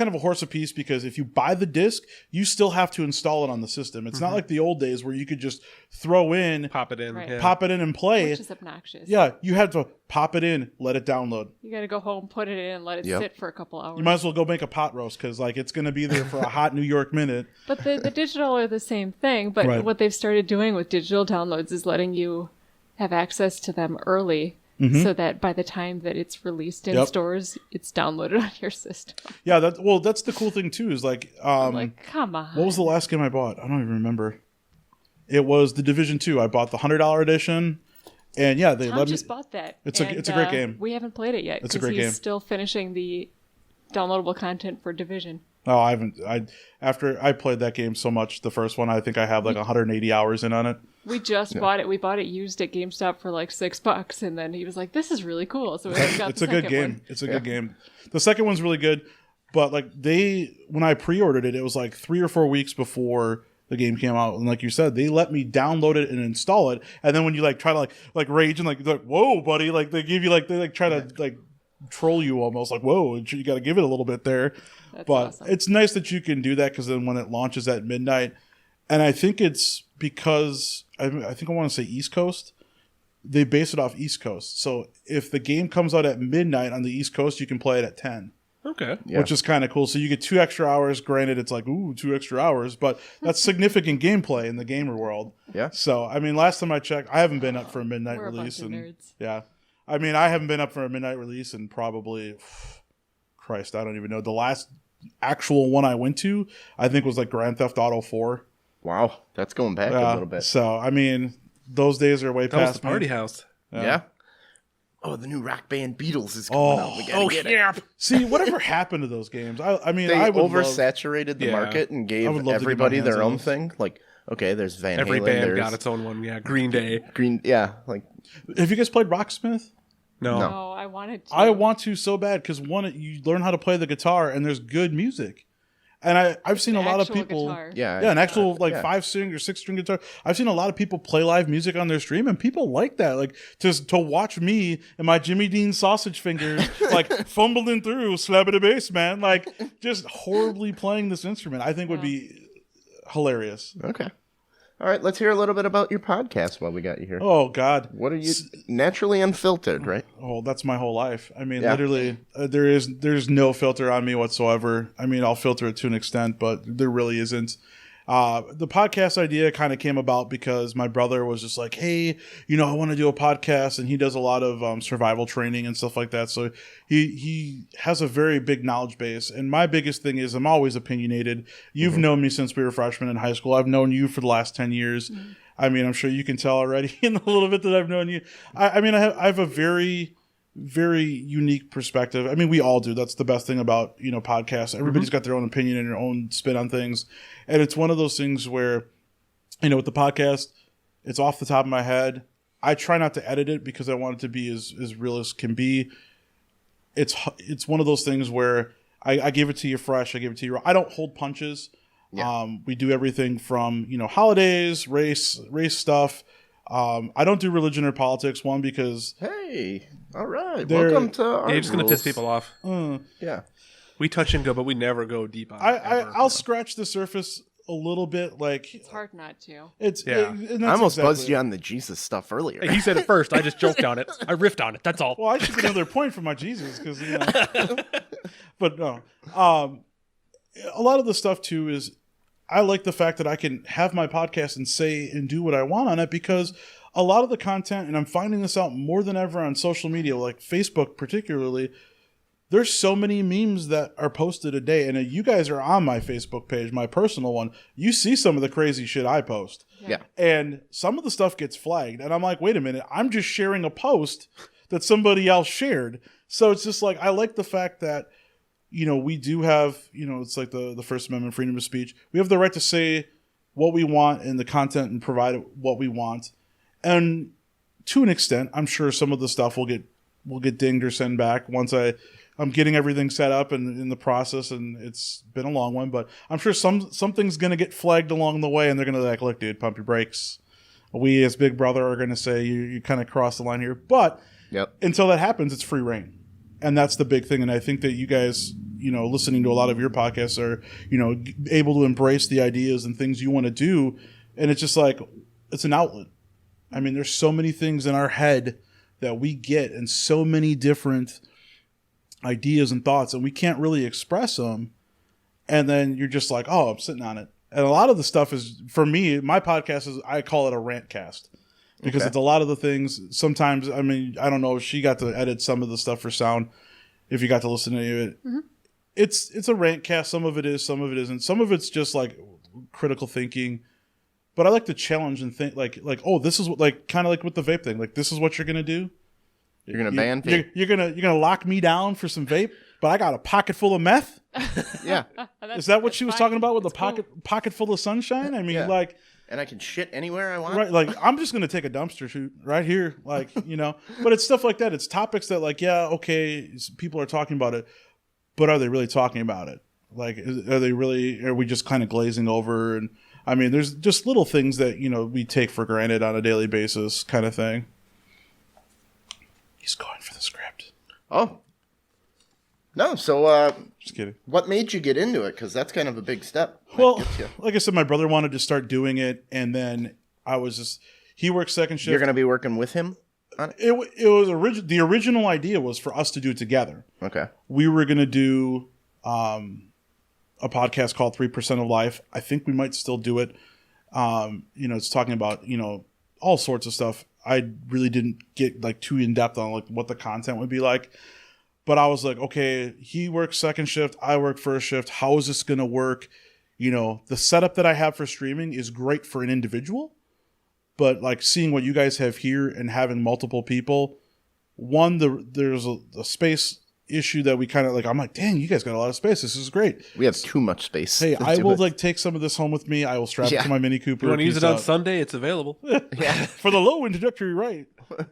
of a horse apiece, because if you buy the disc, you still have to install it on the system. It's not like the old days where you could just throw in, Pop it in. Right. Yeah. pop it in and play. Which is obnoxious. Yeah, you have to pop it in, let it download. You got to go home, put it in, let it sit for a couple hours. You might as well go make a pot roast, because like it's going to be there for a hot New York minute. But the digital are the same thing. But Right. what they've started doing with digital downloads is letting you have access to them early, so that by the time that it's released in stores, it's downloaded on your system. Yeah, that's the cool thing too. Is like, Like, come on. what was the last game I bought? I don't even remember. It was the Division 2. I bought the $100 edition, and yeah, they Tom let me. just bought that. It's a great game. We haven't played it yet It's a because great he's game. still finishing the downloadable content for Division. Oh, I haven't. After I played that game so much, the first one, I think I have like 180 hours in on it. We just bought it. We bought it used at GameStop for like $6, and then he was like, "This is really cool." So we got It's the a good second game. one. It's a good game. The second one's really good, but like when I pre-ordered it, it was like 3 or 4 weeks before the game came out, and like you said, they let me download it and install it. And then when you like try to like rage and like whoa, buddy, like they give you like they like try to like troll you almost, like whoa, you got to give it a little bit there. That's But awesome. it's nice that you can do that, because then when it launches at midnight, and I think it's because I think I want to say East Coast, they base it off East Coast. So if the game comes out at midnight on the East Coast, you can play it at 10. Okay. Yeah. Which is kind of cool. So you get 2 extra hours. Granted, it's like, ooh, 2 extra hours, but that's significant gameplay in the gamer world. Yeah. So, I mean, last time I checked, I haven't been up for a midnight We're a release. bunch of And nerds. yeah. I mean, I haven't been up for a midnight release in probably, Christ, I don't even know. The last actual one I went to, I think was like Grand Theft Auto 4. Wow, that's going back a little bit. So, I mean, those days are way That was past the party me. house. Yeah. Oh, the new rock band Beatles is coming out. We gotta get it. See, whatever happened to those games? I mean, They I would oversaturated the Yeah. market and I gave would love to get my everybody hands their on own those. thing. Like, okay, there's Van Every Halen, band there's got its own one. Yeah. Green Day. Green. Yeah, like Have you guys played Rocksmith? No. No. Oh, I wanted to. I want to so bad, because one, you learn how to play the guitar, and there's good music. And I've seen a lot of Actual people, guitar. yeah, an actual like yeah. 5-string or 6-string guitar. I've seen a lot of people play live music on their stream, and people like that. Like to watch me and my Jimmy Dean sausage fingers like fumbling through slapping bass, man, like just horribly playing this instrument. I think would be hilarious. Okay. All right, let's hear a little bit about your podcast while we got you here. Oh God, What are you naturally unfiltered, right? oh, that's my whole life. I mean, Yeah. literally, there's no filter on me whatsoever. I mean, I'll filter it to an extent, but there really isn't. The podcast idea kind of came about because my brother was just like, hey, I want to do a podcast, and he does a lot of survival training and stuff like that. So he has a very big knowledge base. And my biggest thing is I'm always opinionated. You've known me since we were freshmen in high school. I've known you for the last 10 years. I mean, I'm sure you can tell already in a little bit that I've known you. I mean, I have a very unique perspective. I mean, we all do. That's the best thing about, podcasts. Everybody's got their own opinion and their own spin on things. And it's one of those things where, with the podcast, it's off the top of my head. I try not to edit it because I want it to be as real as can be. It's one of those things where I give it to you fresh. I give it to you raw. I don't hold punches. Yeah. We do everything from, holidays, race stuff. I don't do religion or politics. One, because Hey, all right. They're- Welcome to our You're just going to piss rules. people off. Yeah. We touch and go, but we never go deep on it. ever. I'll scratch the surface a little bit like It's hard not to. it's. Yeah. And that's I almost exactly buzzed you on the Jesus stuff earlier. He said it first. I just joked on it. I riffed on it. That's all. Well, I should get another point for my Jesus because but no. A lot of the stuff too is I like the fact that I can have my podcast and say and do what I want on it because a lot of the content, and I'm finding this out more than ever on social media, like Facebook particularly, there's so many memes that are posted a day. And you guys are on my Facebook page, my personal one. You see some of the crazy shit I post. Yeah. And some of the stuff gets flagged. And I'm like, wait a minute, I'm just sharing a post that somebody else shared. So it's just like, I like the fact that, we do have, it's like the First Amendment, freedom of speech. We have the right to say what we want in the content and provide what we want. And to an extent, I'm sure some of the stuff will get dinged or sent back once I'm getting everything set up and in the process, and it's been a long one, but I'm sure something's going to get flagged along the way, and they're going to be like, look, dude, pump your brakes. We as Big Brother are going to say you kind of crossed the line here. But until that happens, it's free reign. And that's the big thing. And I think that you guys, listening to a lot of your podcasts are, able to embrace the ideas and things you want to do. And it's just like, it's an outlet. I mean, there's so many things in our head that we get and so many different ideas and thoughts, and we can't really express them. And then you're just like, oh, I'm sitting on it. And a lot of the stuff is, for me, my podcast is, I call it a rant cast. Because it's a lot of the things, sometimes, I mean, I don't know if she got to edit some of the stuff for sound, if you got to listen to any of it. Mm-hmm. It's a rant cast. Some of it is, some of it isn't. Some of it's just like critical thinking. But I like to challenge and think like, oh, this is what, like, kind of like with the vape thing. Like, this is what you're going to do. You're going to ban vape. You're gonna lock me down for some vape, but I got a pocket full of meth? Yeah. Is that what she was talking about with the pocket full of sunshine? I mean, like... And I can shit anywhere I want. Right, like, I'm just going to take a dumpster shoot right here, like, But it's stuff like that. It's topics that, like, yeah, okay, people are talking about it, but are they really talking about it? Like, are we just kind of glazing over? And, I mean, there's just little things that, we take for granted on a daily basis kind of thing. He's going for the script. Oh. No, so just kidding. What made you get into it? Because that's kind of a big step. Well, like I said, my brother wanted to start doing it, and then he works second shift. You're going to be working with him on it? It was the original idea was for us to do it together. Okay. We were going to do a podcast called 3% of Life. I think we might still do it. It's talking about, all sorts of stuff. I really didn't get like too in depth on like what the content would be like. But I was like, okay, he works second shift, I work first shift. How is this going to work? The setup that I have for streaming is great for an individual. But like seeing what you guys have here and having multiple people, there's a space issue that we kind of like, I'm like, dang, you guys got a lot of space. This is great. We have too much space. Hey, I will like take some of this home with me. I will strap it to my Mini Cooper. You want to use it on Sunday? It's available. Yeah. For the low introductory rate.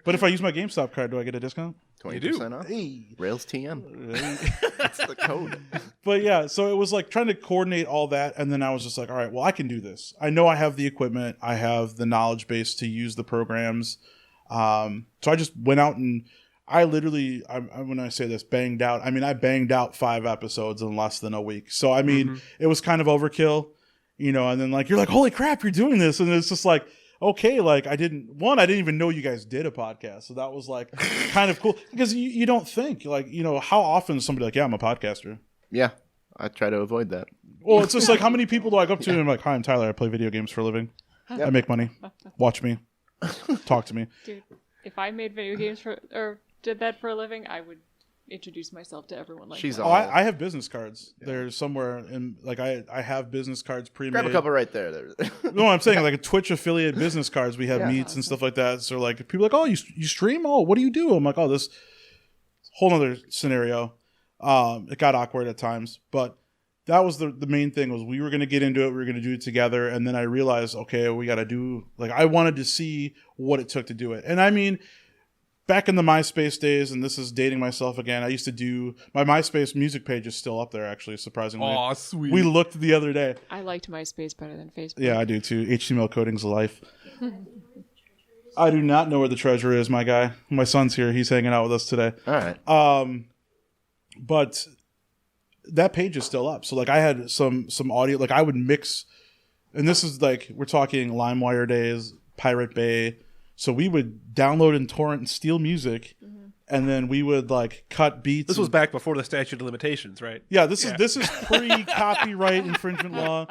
But if I use my GameStop card, do I get a discount? 20% off. Hey. Rails TM. That's the code. But yeah, so it was like trying to coordinate all that. And then I was just like, all right, well, I can do this. I know I have the equipment. I have the knowledge base to use the programs. So I just went out and I literally, when I say this, banged out. I mean, I banged out 5 episodes in less than a week. So, I mean, It was kind of overkill, and then like, you're like, holy crap, you're doing this. And it's just like, okay, like I didn't even know you guys did a podcast. So that was like kind of cool because you don't think like, how often is somebody like, yeah, I'm a podcaster. Yeah. I try to avoid that. Well, it's just like, how many people do I go up to and I'm like, hi, I'm Tyler. I play video games for a living. Yep. I make money. Watch me. Talk to me. Dude, if I made video games or did that for a living, I would introduce myself to everyone like that. I have business cards. Yeah. They're somewhere in like I have business cards pre-made. Grab a couple right there. No, I'm saying like a Twitch affiliate business cards. We have meets and stuff like that. So like people are like, oh, you stream? Oh, what do you do? I'm like, oh, this whole other scenario. It got awkward at times, but that was the main thing was we were going to get into it. We were going to do it together. And then I realized, okay, we got to do like, I wanted to see what it took to do it. And I mean, back in the MySpace days, and this is dating myself again, I used to do... My MySpace music page is still up there, actually, surprisingly. Aw, sweet. We looked the other day. I liked MySpace better than Facebook. Yeah, I do too. HTML coding's life. I do not know where the treasure is, my guy. My son's here. He's hanging out with us today. All right. But that page is still up. So, like, I had some audio... Like, I would mix And this is like, we're talking LimeWire days, Pirate Bay. So we would download and torrent and steal music, and then we would like cut beats. This was back before the statute of limitations, right? Yeah, this is pre-copyright infringement law.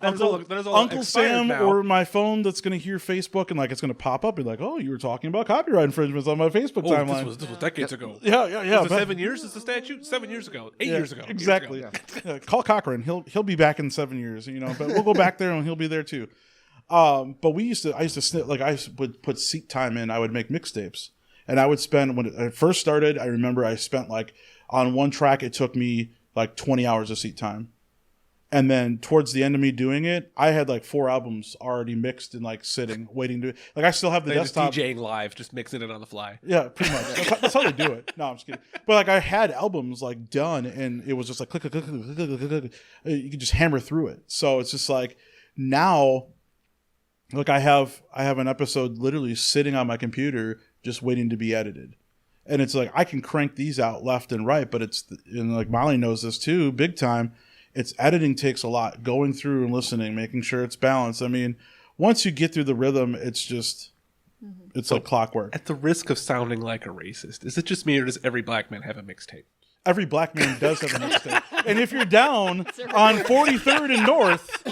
That is all Uncle expired Sam now. or my phone that's going to hear Facebook and like it's going to pop up and like, oh, you were talking about copyright infringements on my Facebook Oh, timeline. this was decades ago. Yeah. Was it but- 7 years is the statute? 7 years ago. 8 years ago. Exactly. Yeah, call Cochran. He'll be back in 7 years. But we'll go back there and he'll be there too. But I used to snip, like I would put seat time in. I would make mixtapes, and I would spend when it first started. I remember I spent like on one track. It took me like 20 hours of seat time, and then towards the end of me doing it, I had like 4 albums already mixed and like sitting waiting to. Like I still have the They just desktop. DJing live, just mixing it on the fly. Yeah, pretty much. That's how they do it. No, I'm just kidding. But like I had albums like done, and it was just like click, click, click, click, click, click, click. You could just hammer through it. So it's just like now. Like I have an episode literally sitting on my computer just waiting to be edited. And it's like I can crank these out left and right, but and like Molly knows this too, big time. It's editing takes a lot, going through and listening, making sure it's balanced. I mean, once you get through the rhythm, it's just it's like clockwork. At the risk of sounding like a racist, is it just me or does every black man have a mixtape? Every black man does have a mixtape. And if you're down on 43rd and North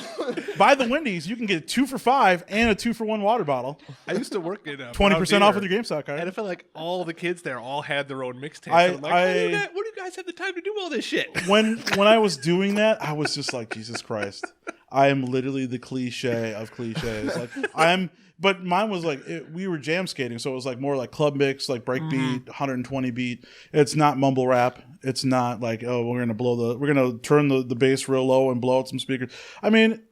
by the Wendy's, you can get 2 for $5 and a 2 for $1 water bottle. I used to work in 20% off with your GameStop card. And I felt like all the kids there all had their own mixtapes. I- I'm like, where do you guys have the time to do all this shit? When I was doing that, I was just like, Jesus Christ. I am literally the cliche of cliches. But mine was like, we were jam skating, so it was like more like club mix, like breakbeat, 120 beat. It's not mumble rap. It's not like, oh, we're gonna turn the bass real low and blow out some speakers. I mean,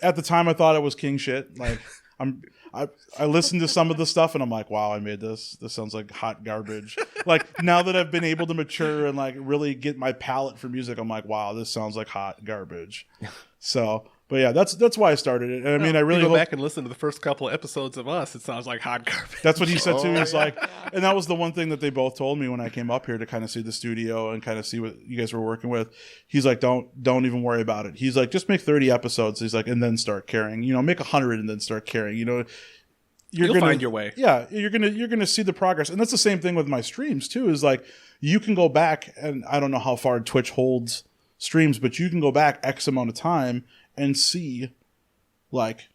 at the time I thought it was king shit. Like I listened to some of the stuff and I'm like, wow, I made this. This sounds like hot garbage. Like now that I've been able to mature and like really get my palate for music, I'm like, wow, this sounds like hot garbage. So, but yeah, that's why I started it. And I mean, I really go hope, back and listen to the first couple of episodes of us. It sounds like hot garbage. that's what he said too. He's like, and that was the one thing that they both told me when I came up here to kind of see the studio and kind of see what you guys were working with. He's like, don't even worry about it. He's like, just make 30 episodes. He's like, and then start caring. Make 100 and then start caring. You'll gonna find your way. Yeah, you're gonna see the progress, and that's the same thing with my streams too. Is like you can go back, and I don't know how far Twitch holds streams, but you can go back X amount of time and see, like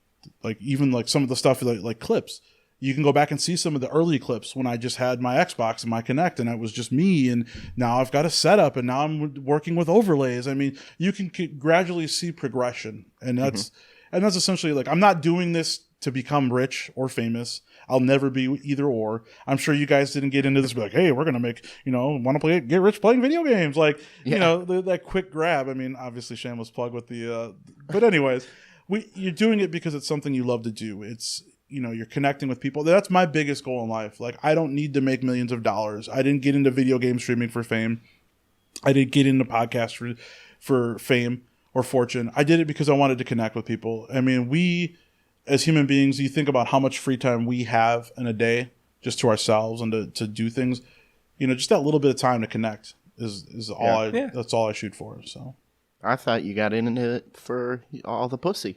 even like some of the stuff like clips. You can go back and see some of the early clips when I just had my Xbox and my Kinect, and it was just me. And now I've got a setup, and now I'm working with overlays. I mean, you can gradually see progression, and that's essentially like I'm not doing this to become rich or famous. I'll never be either or. I'm sure you guys didn't get into this, be like, hey, we're gonna make want to get rich playing video games, like that quick grab. I mean, obviously shameless plug with the, but anyways, you're doing it because it's something you love to do. It's you're connecting with people. That's my biggest goal in life. Like I don't need to make millions of dollars. I didn't get into video game streaming for fame. I didn't get into podcasts for fame or fortune. I did it because I wanted to connect with people. I mean, as human beings, you think about how much free time we have in a day just to ourselves and to do things, just that little bit of time to connect is all that's all I shoot for. So I thought you got into it for all the pussy.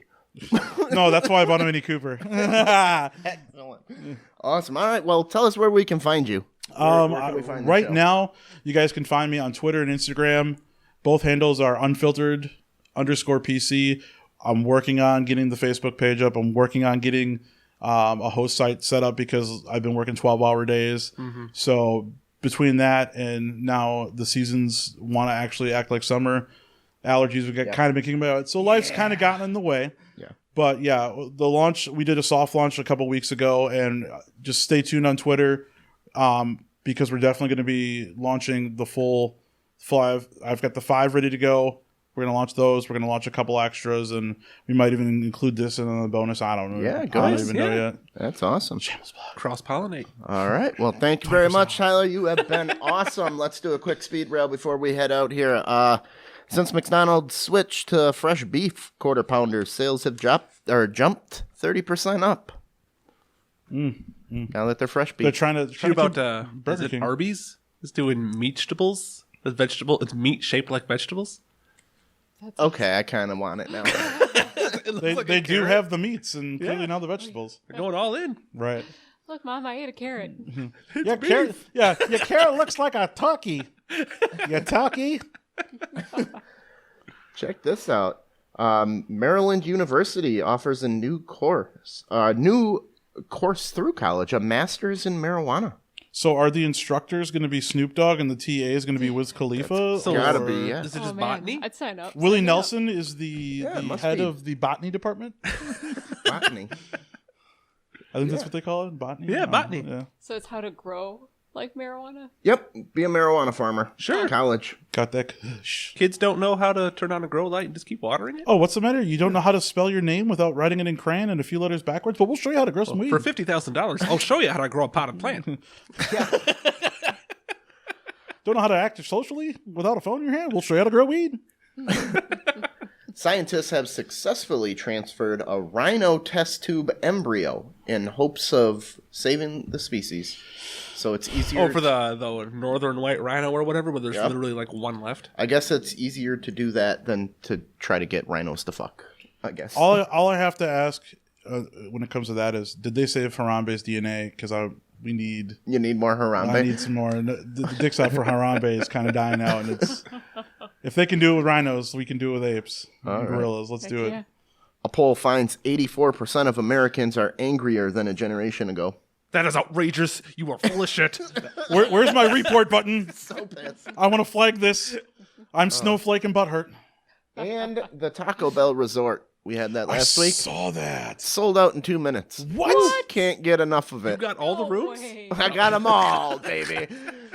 No, that's why I bought a Mini Cooper. Excellent. Awesome. All right. Well, tell us where we can find you. Where can we find the right show? now, you guys can find me on Twitter and Instagram. Both handles are unfiltered_PC. I'm working on getting the Facebook page up. I'm working on getting a host site set up because I've been working 12-hour days. Mm-hmm. So between that and now the seasons want to actually act like summer, allergies have kind of been kicking about it. So life's kind of gotten in the way. Yeah. But yeah, the launch, we did a soft launch a couple weeks ago, and just stay tuned on Twitter because we're definitely going to be launching the full 5. I've got the 5 ready to go. We're going to launch those. We're going to launch a couple extras, and we might even include this in the bonus. I don't know. Yeah, go I ahead. don't even know yet. That's awesome. Cross-pollinate. All right. Well, thank you very much, Tyler. You have been awesome. Let's do a quick speed rail before we head out here. Since McDonald's switched to fresh beef quarter pounders, sales have jumped 30% up. Now that they're fresh beef. They're trying to Shoot about Burger is it King. Arby's is doing meat-stables? It's meat shaped like vegetables. Okay, I kind of want it now. They do have the meats and clearly now the vegetables. They're going all in. Right. Look, Mom, I ate a carrot. Yeah, carrot. Yeah, your carrot looks like a turkey. Your turkey. Check this out. Maryland University offers a new course through college, a master's in marijuana. So are the instructors going to be Snoop Dogg and the TA is going to be Wiz Khalifa? So Gotta be, yeah. Is it Oh, just man. botany? I'd sign up. Willie Sign me up. Nelson is the must head be. of the botany department. Botany. I think that's what they call it, botany. Yeah, botany. Yeah. So it's how to grow like marijuana? Yep, be a marijuana farmer. Sure. College. Got that. Kush. Kids don't know how to turn on a grow light and just keep watering it? Oh, what's the matter? You don't know how to spell your name without writing it in crayon and a few letters backwards? But we'll show you how to grow some weed. For $50,000, I'll show you how to grow a potted plant. Don't know how to act socially without a phone in your hand? We'll show you how to grow weed. Scientists have successfully transferred a rhino test tube embryo in hopes of saving the species. So it's easier. Oh, for the northern white rhino or whatever, where there's Yep. literally like one left. I guess it's easier to do that than to try to get rhinos to fuck. I guess. All I have to ask when it comes to that is, did they save Harambe's DNA? Because we need. You need more Harambe. I need some more. The dick's out for Harambe is kind of dying out, and it's if they can do it with rhinos, we can do it with apes, and gorillas. Let's do it. Yeah. A poll finds 84% of Americans are angrier than a generation ago. That is outrageous. You are full of shit. Where's my report button? So pissed. I want to flag this. I'm snowflake and butthurt. And the Taco Bell Resort. We had that last I week. saw that. Sold out in 2 minutes. What? Can't get enough of You it. got all the No rooms? way. I got them all, baby.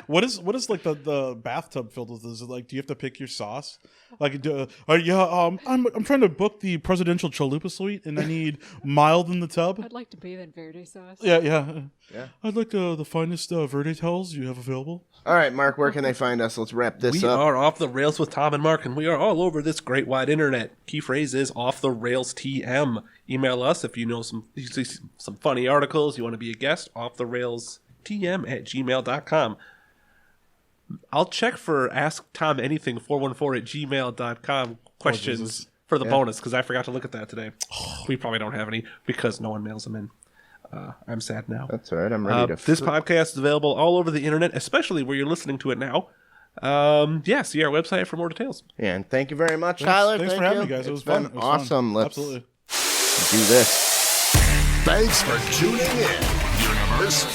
What is like the bathtub filled with? Is it like, do you have to pick your sauce? Like, I'm trying to book the presidential chalupa suite, and I need mild in the tub. I'd like to bathe in verde sauce. Yeah. I'd like the finest verde towels you have available. All right, Mark, where can they find us? Let's wrap this We up. are off the rails with Tom and Mark, and we are all over this great wide internet. Key phrase is off the rails TM. Email us if you know you see some funny articles, you want to be a guest, off the rails TM@gmail.com. I'll check for Ask Tom Anything 414@gmail.com questions Jesus. for the bonus, because I forgot to look at that today. We probably don't have any because no one mails them in. I'm sad now. That's all right. I'm ready to. This podcast is available all over the internet, especially where you're listening to it now. See our website for more details. And thank you very much, Tyler. Thanks for having me, guys. It was fun. been It was fun. awesome. Let's Absolutely. do this. Thanks for tuning in, universe.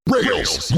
Rails.